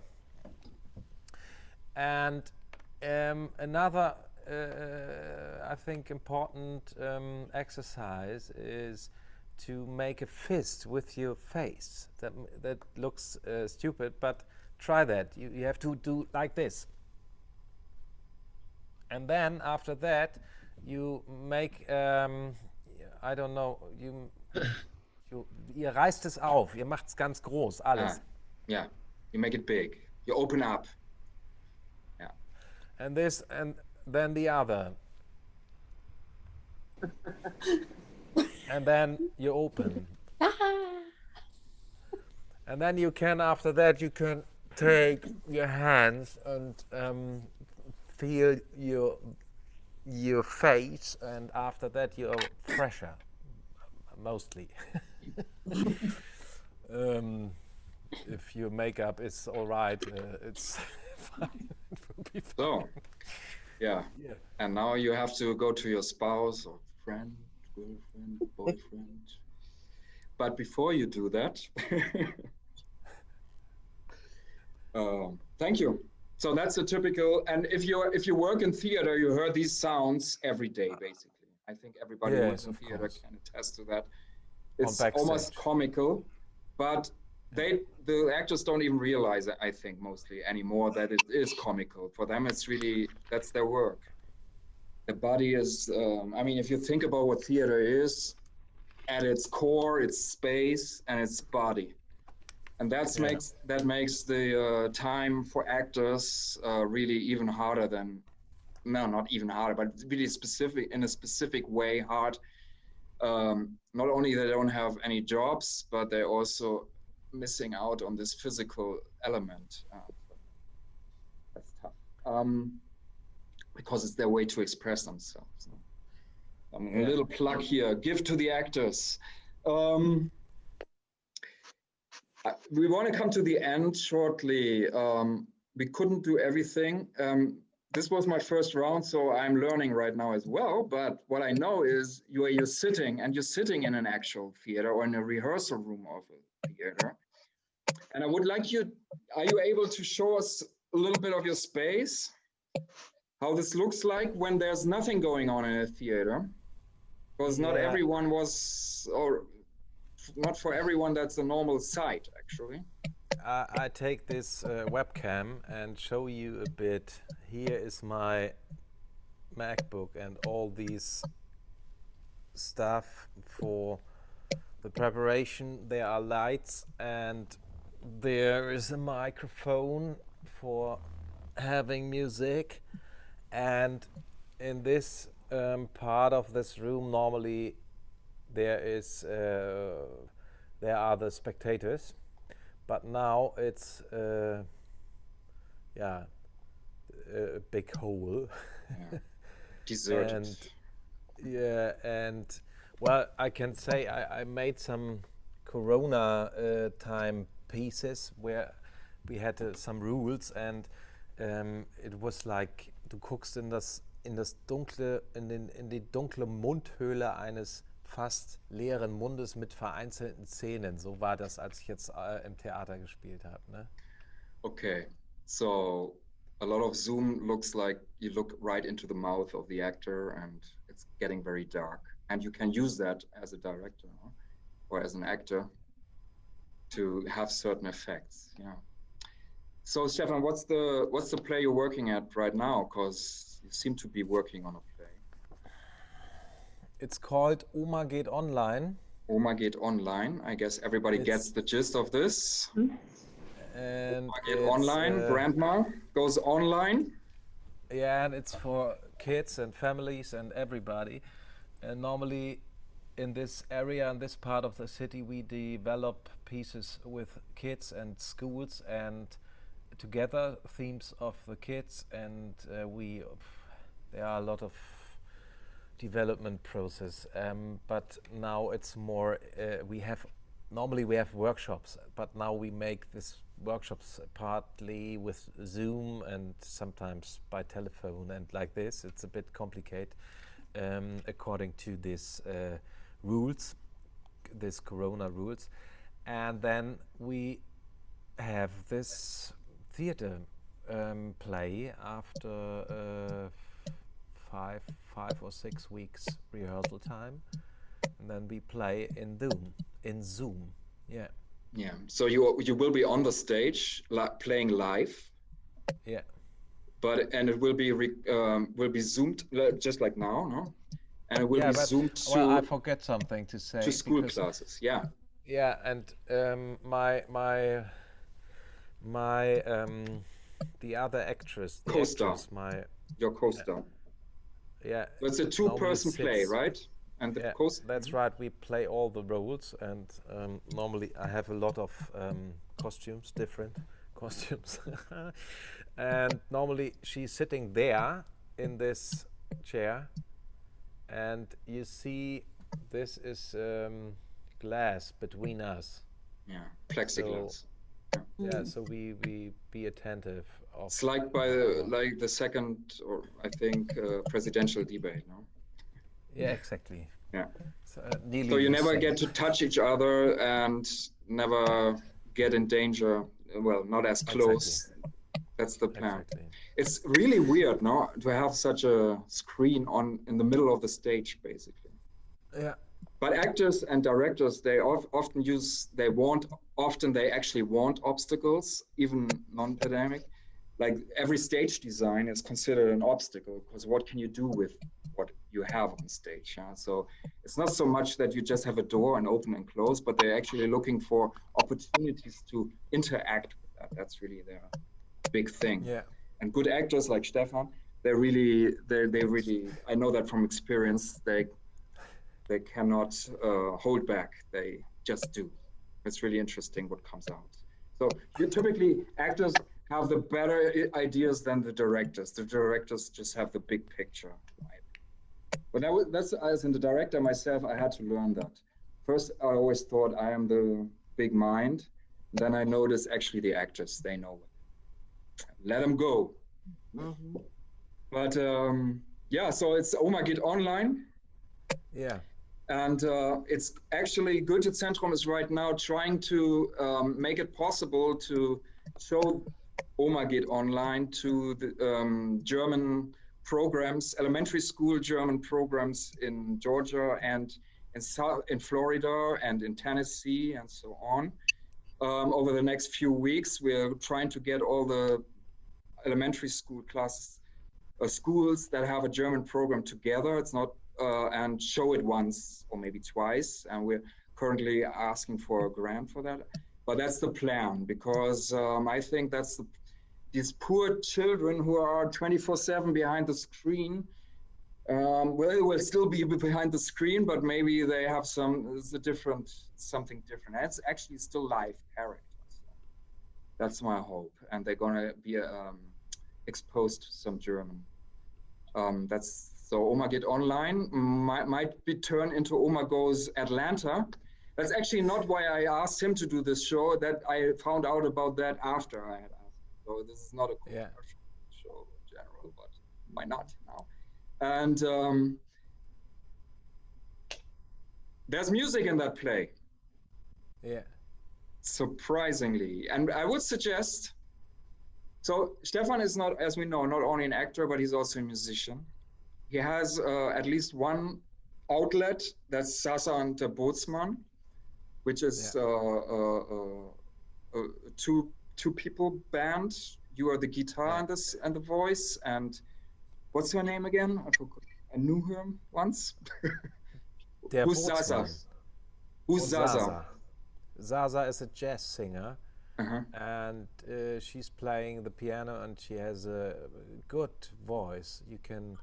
And another, I think, important exercise is to make a fist with your face. That looks stupid, but try that. You have to do like this. And then after that, you make, I don't know, ihr reißt es auf, ihr macht es ganz groß, alles. Yeah. You make it big. You open up. Yeah. And this, and then the other. And then you open. And then you can, after that, you can take your hands and feel your face, and after that you are fresher, mostly. If your makeup is all right, it's fine. It will be fine. So, yeah. And now you have to go to your spouse or friend, girlfriend, boyfriend. But before you do that, thank you. So that's a typical, and if you work in theater, you heard these sounds every day, basically. I think everybody who works in theater can attest to that. It's almost comical, but the actors don't even realize it, I think, mostly anymore, that it is comical. For them, it's really, that's their work. The body is, I mean, if you think about what theater is, at its core, it's space and it's body. And that makes the time for actors really even harder than, no, not even harder, but really specific, in a specific way hard. Not only they don't have any jobs, but they're also missing out on this physical element. because it's their way to express themselves. A Yeah. little plug here, give to the actors. We want to come to the end shortly. We couldn't do everything. This was my first round, so I'm learning right now as well. But what I know is you're sitting in an actual theater or in a rehearsal room of a theater. And I would like you, are you able to show us a little bit of your space? How this looks like when there's nothing going on in a theater? Because not Yeah. everyone was, or not for everyone, that's a normal sight, actually. I take this webcam and show you a bit. Here is my MacBook and all these stuff for the preparation. There are lights and there is a microphone for having music. And in this part of this room, normally there are the spectators. But now it's a big hole. Yeah. Deserted. And yeah, and well, I can say I made some Corona time pieces where we had some rules, and it was like du guckst in die dunkle Mundhöhle eines fast leeren Mundes mit vereinzelten Szenen. So war das, als ich jetzt im Theater gespielt habe. Ne? Okay, so a lot of Zoom looks like you look right into the mouth of the actor and it's getting very dark. And you can use that as a director, no? Or as an actor to have certain effects. Yeah. So Stefan, what's the play you're working at right now? Because you seem to be working on a play. It's called Oma geht online. Oma geht online. I guess everybody gets the gist of this. And Oma geht online. Grandma goes online. Yeah, and it's for kids and families and everybody. And normally in this area, in this part of the city, we develop pieces with kids and schools and together themes of the kids, and there are a lot of development process, but now it's more normally we have workshops, but now we make these workshops partly with Zoom and sometimes by telephone, and like this it's a bit complicated according to these rules, these Corona rules. And then we have this theater play after 5 or 6 weeks rehearsal time, and then we play in Zoom. Yeah. Yeah. So you will be on the stage playing live. Yeah. And it will be zoomed just like now, no? And it will be zoomed to. Well, I forget something to say. To school classes. Yeah. Yeah, and the other actress, co-star, your co-star. Yeah. So it's a 2-person play, right? And the that's right. We play all the roles, and normally I have a lot of costumes, different costumes, and normally she's sitting there in this chair, and you see this is glass between us. Yeah, plexiglass. Yeah, so we be attentive. It's like the second, or I think, presidential debate, no? Yeah, exactly. Yeah. So you never get to touch each other and never get in danger. Well, not as close. Exactly. That's the plan. Exactly. It's really weird, no, to have such a screen in the middle of the stage, basically. Yeah. But actors and directors, they they actually want obstacles, even non-pandemic. Like every stage design is considered an obstacle, because what can you do with what you have on stage? So it's not so much that you just have a door and open and close, but they're actually looking for opportunities to interact with that. That's really their big thing. Yeah. And good actors like Stefan, they really, I know that from experience, they cannot hold back. They just do. It's really interesting what comes out. So you typically, actors have the better ideas than the directors. The directors just have the big picture. But that's as in the director myself, I had to learn that. First, I always thought I am the big mind. Then I noticed actually the actors, they know it. Let them go. But yeah, so it's Oma geht online. Yeah. And it's actually, Goethe-Zentrum is right now trying to make it possible to show Oma geht online to the German programs, elementary school German programs in Georgia and in Florida and in Tennessee and so on. Over the next few weeks, we're trying to get all the elementary school classes, schools that have a German program together. It's not, and show it once or maybe twice. And we're currently asking for a grant for that. But that's the plan, because I think that's these poor children who are 24/7 behind the screen. Well, will still be behind the screen, but maybe they have something different. And it's actually still live characters. That's my hope, and they're gonna be exposed to some German. That's so Oma geht online might be turned into Oma Goes Atlanta. That's actually not why I asked him to do this show. That I found out about that after I had asked. So this is not a commercial show in general, but why not now? And there's music in that play. Yeah. Surprisingly. And I would suggest, so Stefan is not, as we know, not only an actor, but he's also a musician. He has at least one outlet, that's Sasa and der Bootsmann, which is a two people band. You are the guitar and the voice, and what's her name again? I knew her once. Who's Zaza? Who's Zaza? Zaza is a jazz singer, and she's playing the piano, and she has a good voice. You can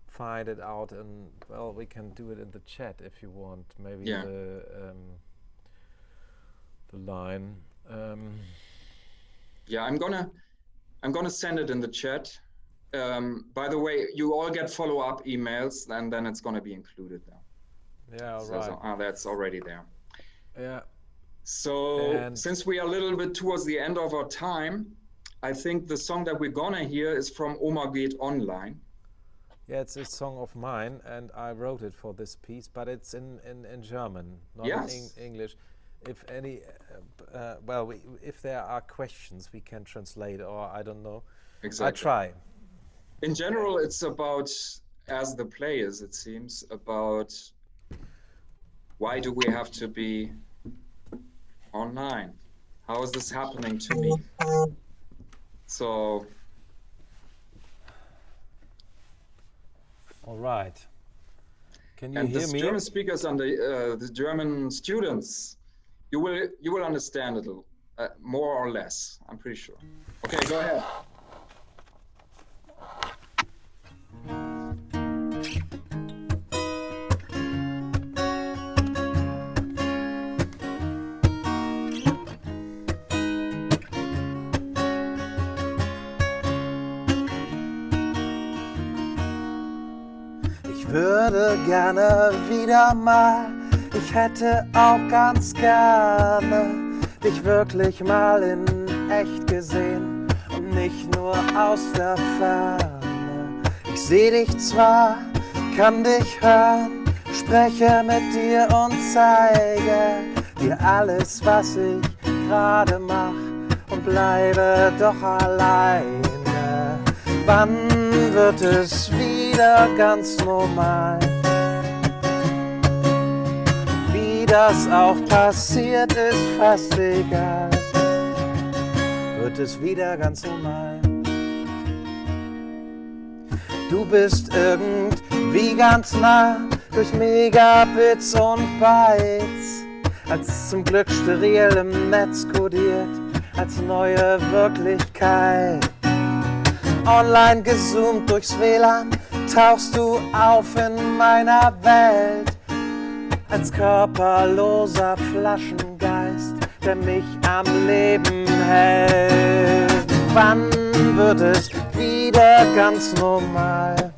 find it out, and well, we can do it in the chat if you want. Maybe the line. Yeah, I'm gonna send it in the chat. By the way, you all get follow-up emails, and then it's gonna be included there. Yeah, so, right. So, that's already there. Yeah. So since we are a little bit towards the end of our time, I think the song that we're gonna hear is from Oma geht online. Yeah, it's a song of mine, and I wrote it for this piece, but it's in German, not in English. If any, well, if there are questions, we can translate, or I don't know. Exactly. I try. In general, it's about, as the play is, it seems, about why do we have to be online? How is this happening to me? So. All right. Can you and hear the me? German speakers and the German students, you will understand it more or less. I'm pretty sure. Okay, go ahead. Ich würde gerne wieder mal, ich hätte auch ganz gerne dich wirklich mal in echt gesehen und nicht nur aus der Ferne. Ich seh dich zwar, kann dich hören, spreche mit dir und zeige dir alles, was ich gerade mach und bleibe doch alleine. Wann wird es wieder ganz normal? Wie das auch passiert, ist fast egal. Wird es wieder ganz normal? Du bist irgendwie ganz nah durch Megabits und Bytes, als zum Glück steril im Netz kodiert, als neue Wirklichkeit. Online gezoomt durchs WLAN, tauchst du auf in meiner Welt, als körperloser Flaschengeist, der mich am Leben hält. Wann wird es wieder ganz normal?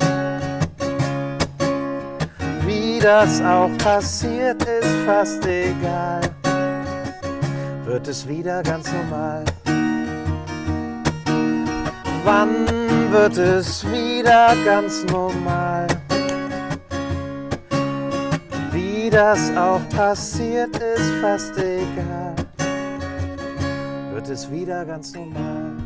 Wie das auch passiert, ist fast egal. Wird es wieder ganz normal? Wann wird es wieder ganz normal? Wie das auch passiert, ist fast egal. Wird es wieder ganz normal?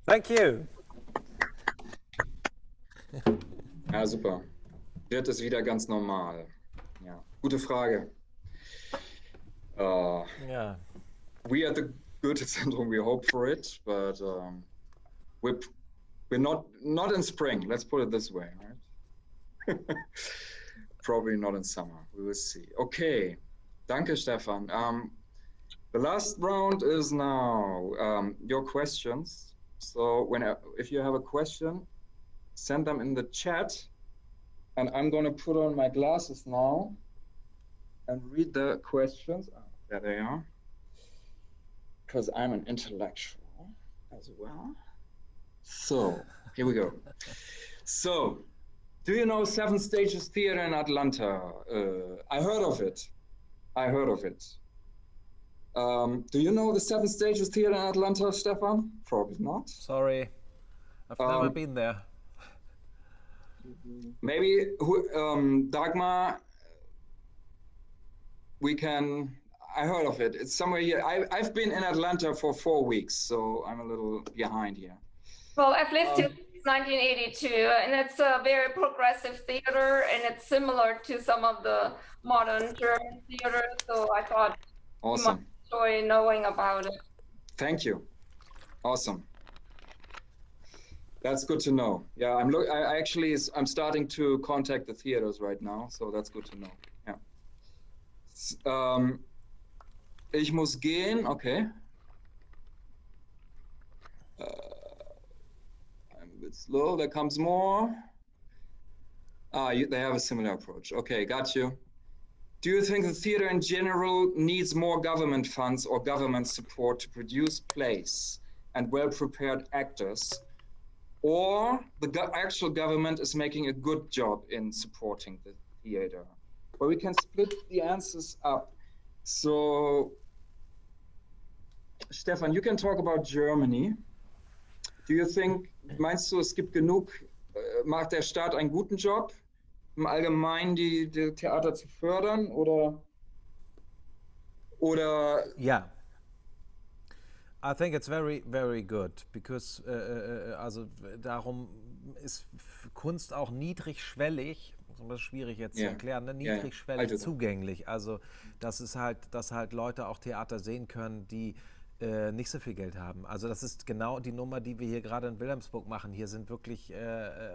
Thank you. Ja, super. Wird es wieder ganz normal? Ja, gute Frage. Yeah. We at the Goethe-Zentrum, we hope for it, but we're not in spring. Let's put it this way, right? Probably not in summer. We will see. Okay, danke, Stefan. The last round is now your questions. So if you have a question, send them in the chat, and I'm going to put on my glasses now and read the questions. Oh, there they are. Because I'm an intellectual as well. So, here we go. So, do you know Seven Stages Theater in Atlanta? I heard of it. Do you know the Seven Stages Theater in Atlanta, Stefan? Probably not. Sorry, I've never been there. Maybe, Dagmar, I heard of it. It's somewhere here. I've been in Atlanta for 4 weeks, so I'm a little behind here. Well, I've lived here since 1982, and it's a very progressive theater, and it's similar to some of the modern German theaters, so I thought Awesome. you might enjoy knowing about it. Thank you. Awesome. That's good to know. Yeah, I'm starting to contact the theaters right now, so that's good to know. Yeah. Ich muss gehen. Okay. I'm a bit slow. There comes more. They have a similar approach. Okay, got you. Do you think the theater in general needs more government funds or government support to produce plays and well-prepared actors? Or the actual government is making a good job in supporting the theater? But we can split the answers up. So, Stefan, you can talk about Germany. Do you think, meinst du, es gibt genug, macht der Staat einen guten Job, im Allgemeinen die Theater zu fördern, oder? Yeah. I think it's very, very good, because also darum ist Kunst auch niedrigschwellig, das ist schwierig jetzt zu erklären, ne? Niedrigschwellig zugänglich. Also dass halt Leute auch Theater sehen können, die nicht so viel Geld haben. Also das ist genau die Nummer, die wir hier gerade in Wilhelmsburg machen. Hier sind wirklich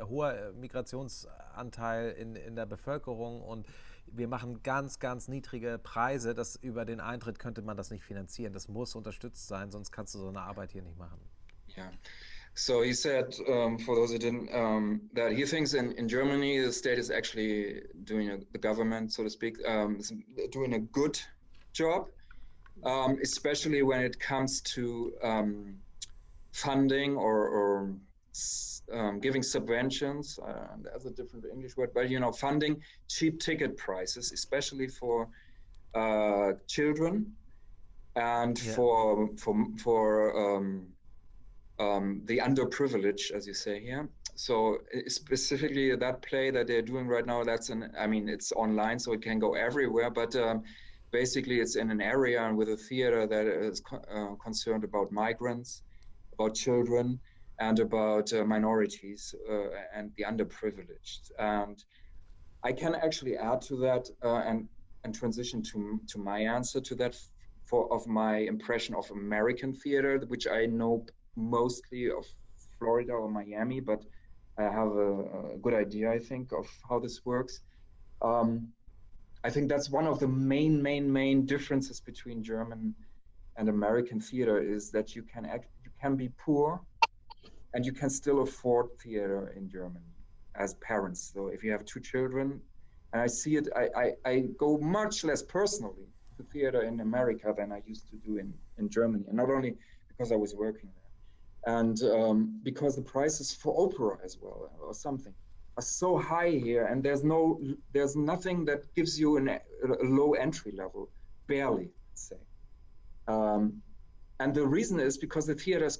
hoher Migrationsanteil in der Bevölkerung, und wir machen ganz, ganz niedrige Preise. Über den Eintritt könnte man das nicht finanzieren. Das muss unterstützt sein, sonst kannst du so eine Arbeit hier nicht machen. Yeah. So he said, for those who didn't, that he thinks in Germany the state is actually the government, so to speak, is doing a good job, especially when it comes to funding or giving subventions. That's a different English word, but funding cheap ticket prices, especially for children and for the underprivileged, as you say here. So specifically that play that they're doing right now, it's online, so it can go everywhere, but basically it's in an area and with a theater that is concerned about migrants, about children, and about minorities and the underprivileged. And I can actually add to that and transition to my answer to that of my impression of American theater, which I know mostly of Florida or Miami, but I have a good idea, I think, of how this works. I think that's one of the main differences between German and American theater, is that you can be poor and you can still afford theater in Germany as parents. So if you have 2 children, And I see it, I go much less personally to theater in America than I used to do in Germany. And not only because I was working there, and because the prices for opera as well, or something, are so high here, and there's nothing that gives you a low entry level, barely, let's say. And the reason is because the theaters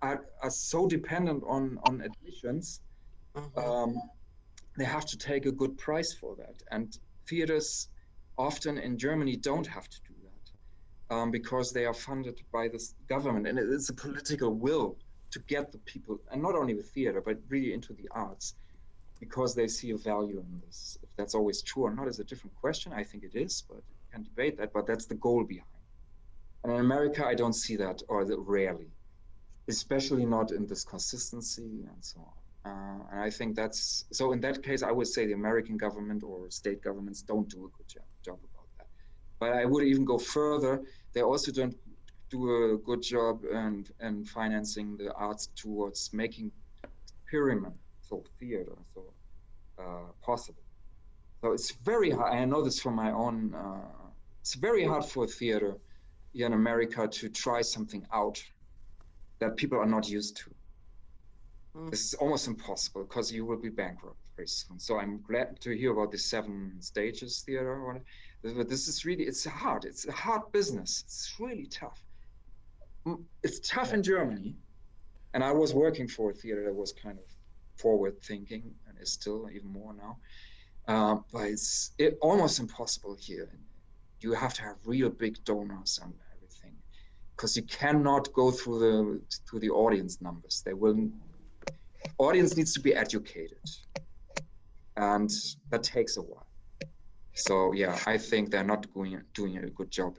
are so dependent on admissions. They have to take a good price for that, and theaters often in Germany don't have to do that because they are funded by the government, and it's a political will to get the people, and not only the theater, but really into the arts, because they see a value in this. If that's always true or not is a different question. I think it is, but we can debate that, but that's the goal behind. And in America, I don't see that, or rarely, especially not in this consistency and so on. And I think that's, so in that case, I would say the American government or state governments don't do a good job about that. But I would even go further. They also don't do a good job in financing the arts towards making pyramid, so theater, so possible. So it's very hard, I know this from my own, it's very hard for theater here in America to try something out that people are not used to. This is almost impossible because you will be bankrupt very soon. So I'm glad to hear about the 7 stages theater. But this is really, it's a hard business. It's really tough. It's tough in Germany. And I was working for a theater that was kind of forward thinking, and is still even more now. But it's almost impossible here. You have to have real big donors and everything, because you cannot go through the audience numbers. They will. Audience needs to be educated, and that takes a while. So yeah, I think they're not doing a good job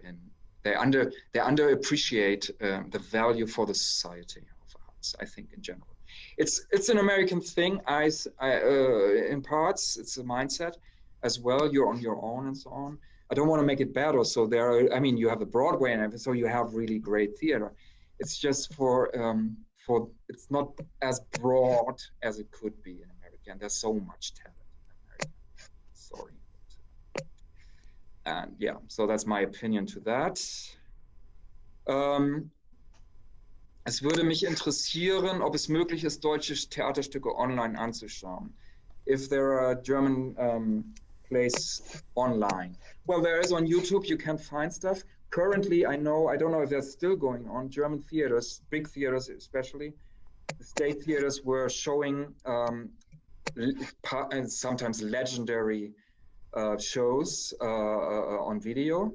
they underappreciate the value for the society of arts. I think in general, it's an American thing. In parts, it's a mindset as well. You're on your own and so on. I don't want to make it bad. Also, you have the Broadway and everything, so you have really great theater. It's just it's not as broad as it could be in America, and there's so much talent in America. Sorry. And yeah, so that's my opinion to that. Es würde mich interessieren, ob es möglich ist, deutsche Theaterstücke online anzuschauen. If there are German plays online. Well, there is on YouTube, you can find stuff. Currently, I don't know if they're still going on. German theaters, big theaters especially, the state theaters were showing sometimes legendary shows on video.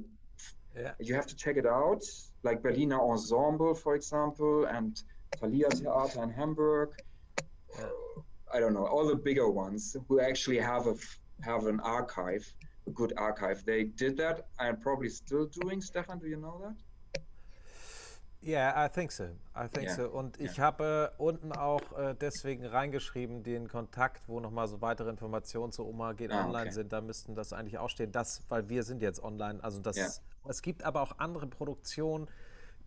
Yeah. You have to check it out, like Berliner Ensemble, for example, and Thalia Theater in Hamburg. Yeah. I don't know, all the bigger ones who actually have an archive, a good archive. They did that and probably still doing. Stefan, do you know that? Yeah, I think so. So. Und ich habe unten auch deswegen reingeschrieben, den Kontakt, wo nochmal so weitere Informationen zu Oma geht online sind. Da müssten das eigentlich auch stehen. Weil wir sind jetzt online. Also es gibt aber auch andere Produktionen,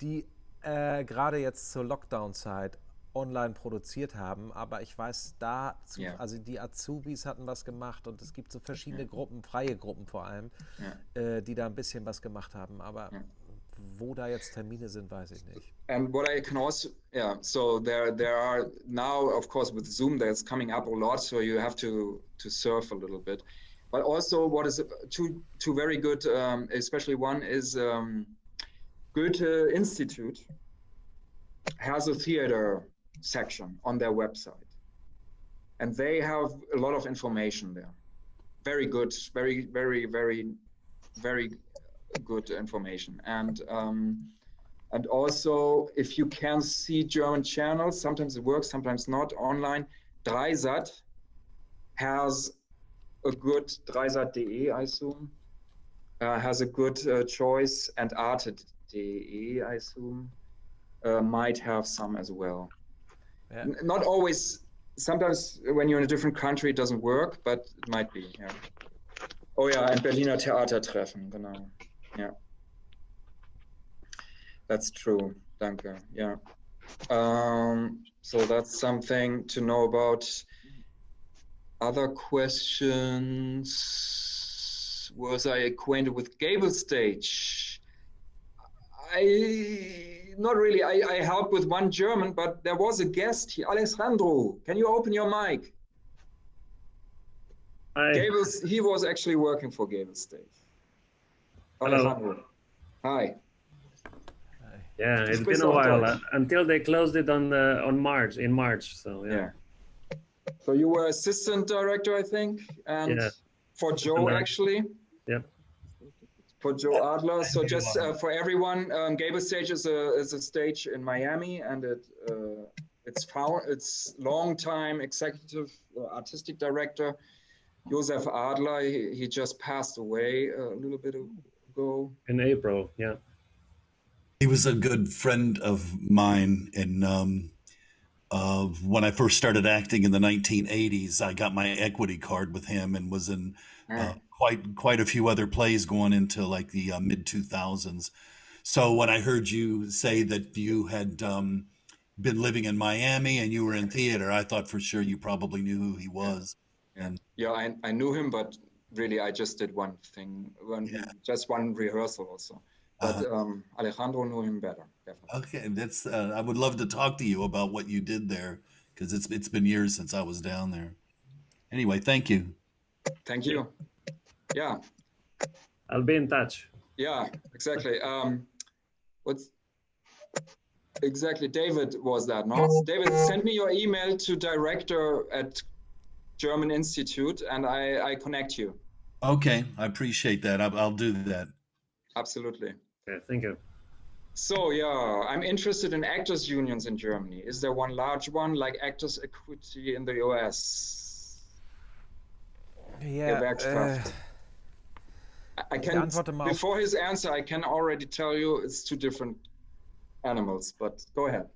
die gerade jetzt zur Lockdown-Zeit online produziert haben. Aber ich weiß also die Azubis hatten was gemacht und es gibt so verschiedene Gruppen, freie Gruppen vor allem, die da ein bisschen was gemacht haben. Aber wo da jetzt Termine sind, weiß ich nicht. And what I can also, so there are now, of course, with Zoom, that's coming up a lot, so you have to surf a little bit. But also, what is two very good, especially one is Goethe-Institut has a theater section on their website, and they have a lot of information there. Very good, very, very, very, very good information. And also, if you can see German channels, sometimes it works, sometimes not, online. Dreisat has a good, Dreisat.de, I assume, has a good choice, and Arte.de, I assume, might have some as well. Yeah. Not always, sometimes when you're in a different country, it doesn't work, but it might be, yeah. Oh yeah, and Berliner Theatertreffen, genau. Yeah. That's true, danke, yeah. So that's something to know about. Other questions. Was I acquainted with Gable Stage? Not really. I helped with one German, but there was a guest here. Alessandro, can you open your mic? Hi. He was actually working for Gable Stage. Hello. Alessandro. Hi. Yeah, it's been a while until they closed it on March, in March. So yeah. So you were assistant director, I think, and for Joe actually. Yeah. For Joe Adler. So just for everyone, Gable Stage is a stage in Miami, and it's long-time executive artistic director Josef Adler. He just passed away a little bit ago. In April, yeah. He was a good friend of mine, and when I first started acting in the 1980s, I got my equity card with him and was in quite a few other plays going into like the mid 2000s. So when I heard you say that you had been living in Miami and you were in theater, I thought for sure you probably knew who he was. Yeah, I knew him, but really I just did one thing, just one rehearsal also. But Alejandro knew him better, definitely. Okay, that's. I would love to talk to you about what you did there, because it's been years since I was down there. Anyway, thank you. Thank you. Yeah. I'll be in touch. Yeah, exactly. What's exactly David was that, no? David, send me your email to director at German Institute, and I connect you. Okay, I appreciate that. I'll do that. Absolutely. Okay, thank you. So yeah, I'm interested in actors unions in Germany. Is there one large one like Actors Equity in the US? Yeah. I can, before his answer, I can already tell you it's two different animals, but go ahead.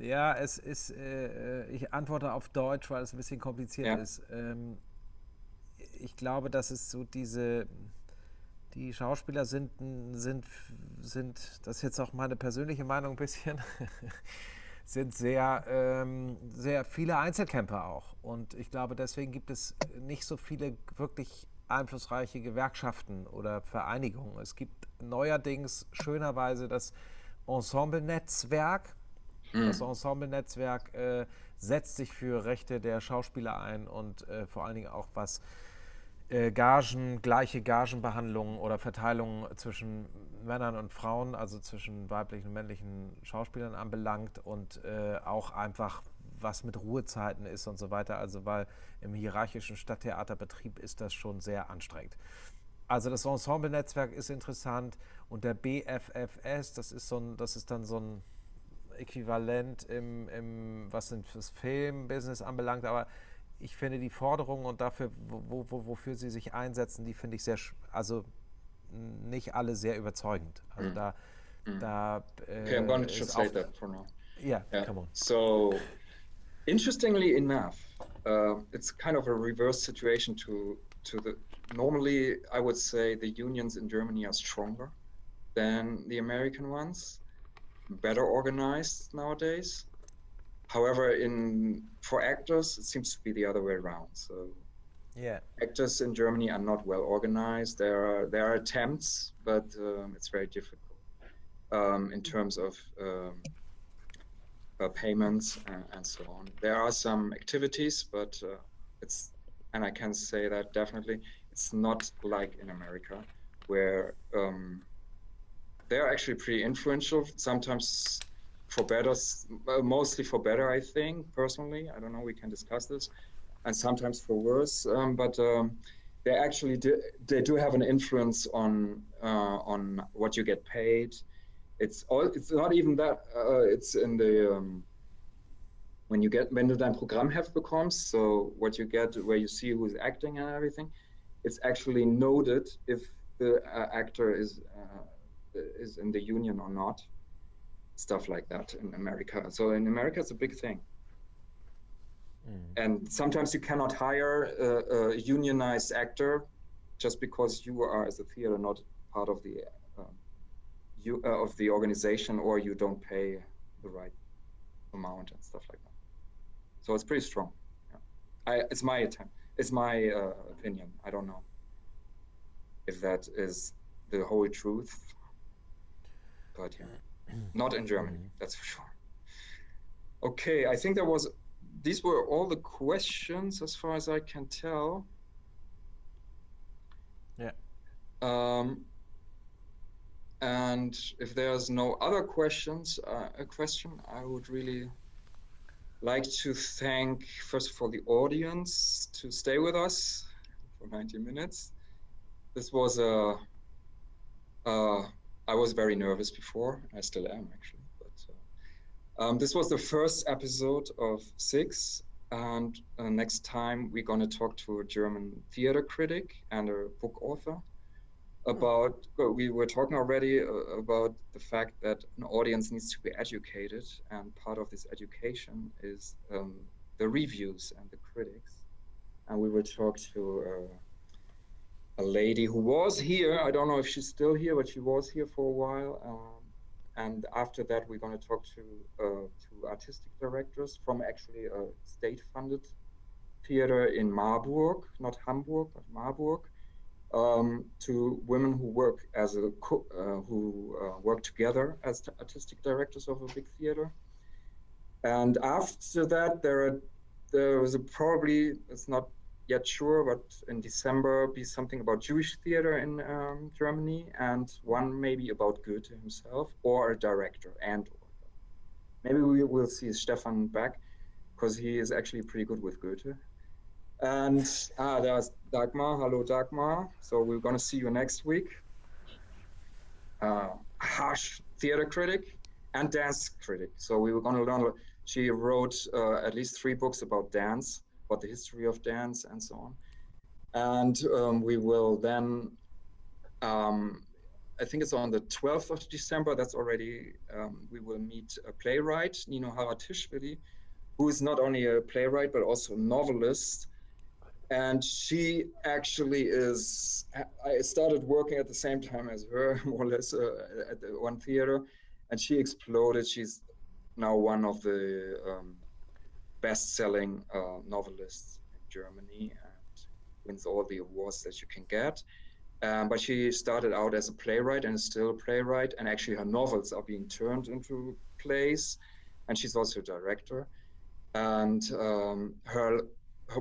Ja, es ist, ich antworte auf Deutsch, weil es ein bisschen kompliziert ist. Ich glaube, dass es so die Schauspieler sind, das ist jetzt auch meine persönliche Meinung ein bisschen, sind sehr viele Einzelkämpfer auch. Und ich glaube, deswegen gibt es nicht so viele wirklich einflussreiche Gewerkschaften oder Vereinigungen. Es gibt neuerdings schönerweise das Ensemble-Netzwerk. Das Ensemble-Netzwerk setzt sich für Rechte der Schauspieler ein und vor allen Dingen auch was gleiche Gagenbehandlungen oder Verteilungen zwischen Männern und Frauen, also zwischen weiblichen und männlichen Schauspielern anbelangt und auch einfach was mit Ruhezeiten ist und so weiter. Also weil im hierarchischen Stadttheaterbetrieb ist das schon sehr anstrengend. Also das Ensemble-Netzwerk ist interessant und der BFFS, das ist dann so ein Äquivalent was das Filmbusiness anbelangt, aber ich finde die Forderungen und dafür, wofür sie sich einsetzen, die finde ich also nicht alle sehr überzeugend. Also okay, I'm going to translate that for now. Yeah, come on. So, interestingly enough, it's kind of a reverse situation to the. Normally, I would say the unions in Germany are stronger than the American ones, better organized nowadays. However, for actors, it seems to be the other way around. So, actors in Germany are not well organized. There are attempts, but it's very difficult in terms of payments and so on. There are some activities, but and I can say that definitely, it's not like in America, where they're actually pretty influential. Sometimes for better, mostly for better, I think, personally. I don't know, we can discuss this. And sometimes for worse, but they actually do have an influence on what you get paid. It's not even that, it's in the, when du dein Programmheft bekommst, so what you get, where you see who's acting and everything, it's actually noted if the actor is in the union or not. Stuff like that in America. So in America, it's a big thing. And sometimes you cannot hire a unionized actor just because you are, as a theater, not part of the organization, or you don't pay the right amount and stuff like that. So it's pretty strong. It's my attempt. It's my opinion. I don't know if that is the whole truth, but yeah, not in Germany, that's for sure. Okay, I think these were all the questions as far as I can tell. Yeah. And if there's no other questions, I would really like to thank, first of all, the audience to stay with us for 90 minutes. This was I was very nervous before. I still am, actually. But this was the first episode of 6. And next time we're going to talk to a German theater critic and a book author about, we were talking already about the fact that an audience needs to be educated, and part of this education is the reviews and the critics. And we will talk to a lady who was here. I don't know if she's still here, but she was here for a while. And after that, we're going to talk to artistic directors from actually a state-funded theater in Marburg, not Hamburg, but Marburg. To women who work as work together as artistic directors of a big theater. And after that, there was probably, it's not yet sure, but in December be something about Jewish theater in Germany, and one maybe about Goethe himself, or a director, maybe we will see Stefan back, because he is actually pretty good with Goethe. And there's Dagmar. Hello, Dagmar. So we're going to see you next week. Harsh theater critic and dance critic. So we were going to learn. She wrote at least 3 books about dance, about the history of dance and so on. And we will then, I think it's on the 12th of December, that's already, we will meet a playwright, Nino Haratischvili, who is not only a playwright, but also a novelist. And she actually is, I started working at the same time as her, more or less, at the one theater, and she exploded. She's now one of the best-selling novelists in Germany and wins all the awards that you can get. But she started out as a playwright and is still a playwright, and actually her novels are being turned into plays, and she's also a director. And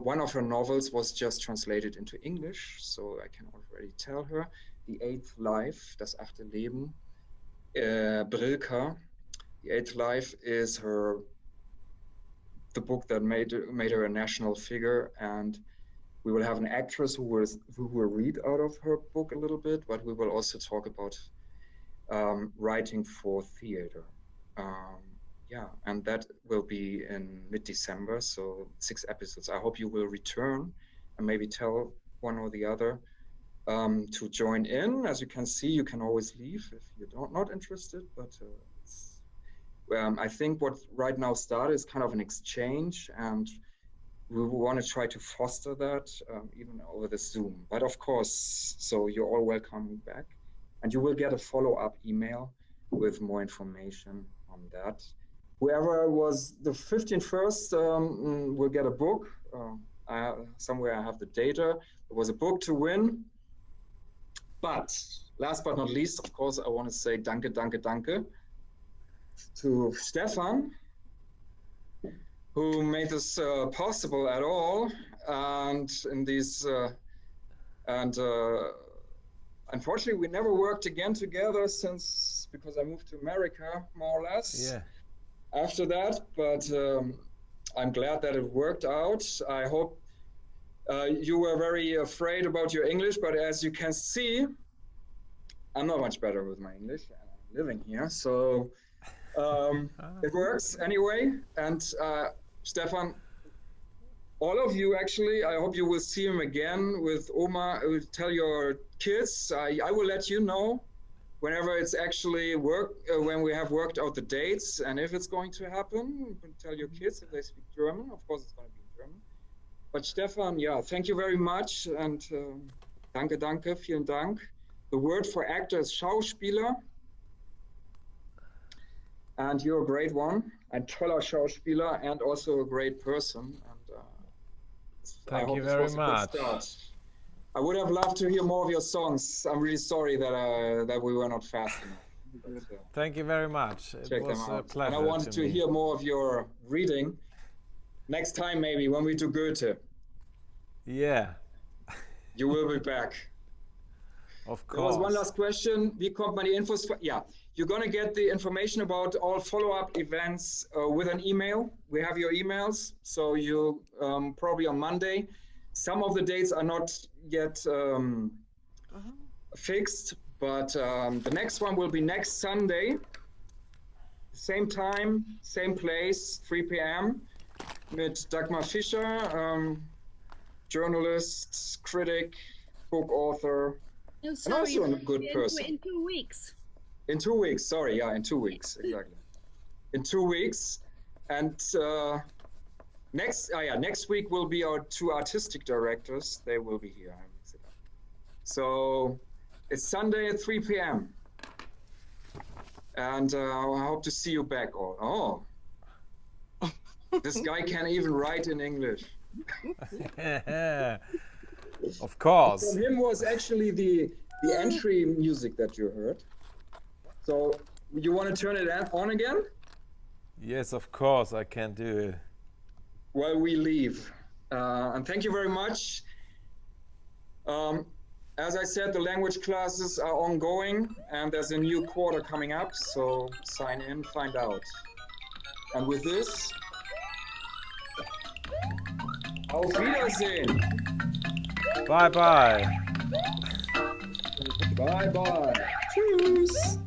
one of her novels was just translated into English, so I can already tell her. The Eighth Life, Das achte Leben, Brilka. The Eighth Life is the book that made her a national figure, and we will have an actress who will read out of her book a little bit, but we will also talk about writing for theater. Yeah, and that will be in mid-December, so 6 episodes. I hope you will return and maybe tell one or the other to join in. As you can see, you can always leave if you're not interested, but I think what right now started is kind of an exchange, and we want to try to foster that even over the Zoom. But of course, so you're all welcome back, and you will get a follow-up email with more information on that. Whoever was the 15th first will get a book. Somewhere I have the data. There was a book to win. But last but not least, of course, I want to say danke, danke, danke to Stefan, who made this possible at all. And in these, unfortunately, we never worked again together because I moved to America, more or less. Yeah. After that, but I'm glad that it worked out. I hope you were very afraid about your English, but as you can see, I'm not much better with my English. I'm living here, so it works anyway. And Stefan, all of you actually, I hope you will see him again with Oma. Tell your kids, I will let you know whenever it's actually when we have worked out the dates and if it's going to happen. You can tell your kids if they speak German. Of course, it's going to be in German. But Stefan, yeah, thank you very much. And danke, danke, vielen Dank. The word for actor is Schauspieler. And you're a great one. Ein toller Schauspieler and also a great person. And Thank hope you this very was a good much. start. I would have loved to hear more of your songs. I'm really sorry that we were not fast enough. But, Thank you very much. It check was them a out. pleasure And I wanted to me. hear more of your reading next time, maybe when we do Goethe. Yeah, You will be back. of There was one course. last question. Wie kommt man die Infos? Yeah, you're going to get the information about all follow-up events with an email. We have your emails, so you probably on Monday. Some of the dates are not yet fixed, but the next one will be next Sunday. Same time, same place, 3 p.m. mit Dagmar Fischer, journalist, critic, book author, No, and sorry, also a good person. in 2 weeks. In 2 weeks, sorry, yeah, in 2 weeks, exactly. In 2 weeks, and next week will be our 2 artistic directors. They will be here. I mix it up. So it's Sunday at 3 p.m. And I hope to see you back all. Oh, this guy can even write in English. Of course. From him was actually the entry music that you heard. So you want to turn it on again? Yes, of course, I can do it. Well, we leave. And thank you very much. As I said, the language classes are ongoing and there's a new quarter coming up. So sign in, find out. And with this, auf Wiedersehen. Bye bye. Bye bye. Tschüss.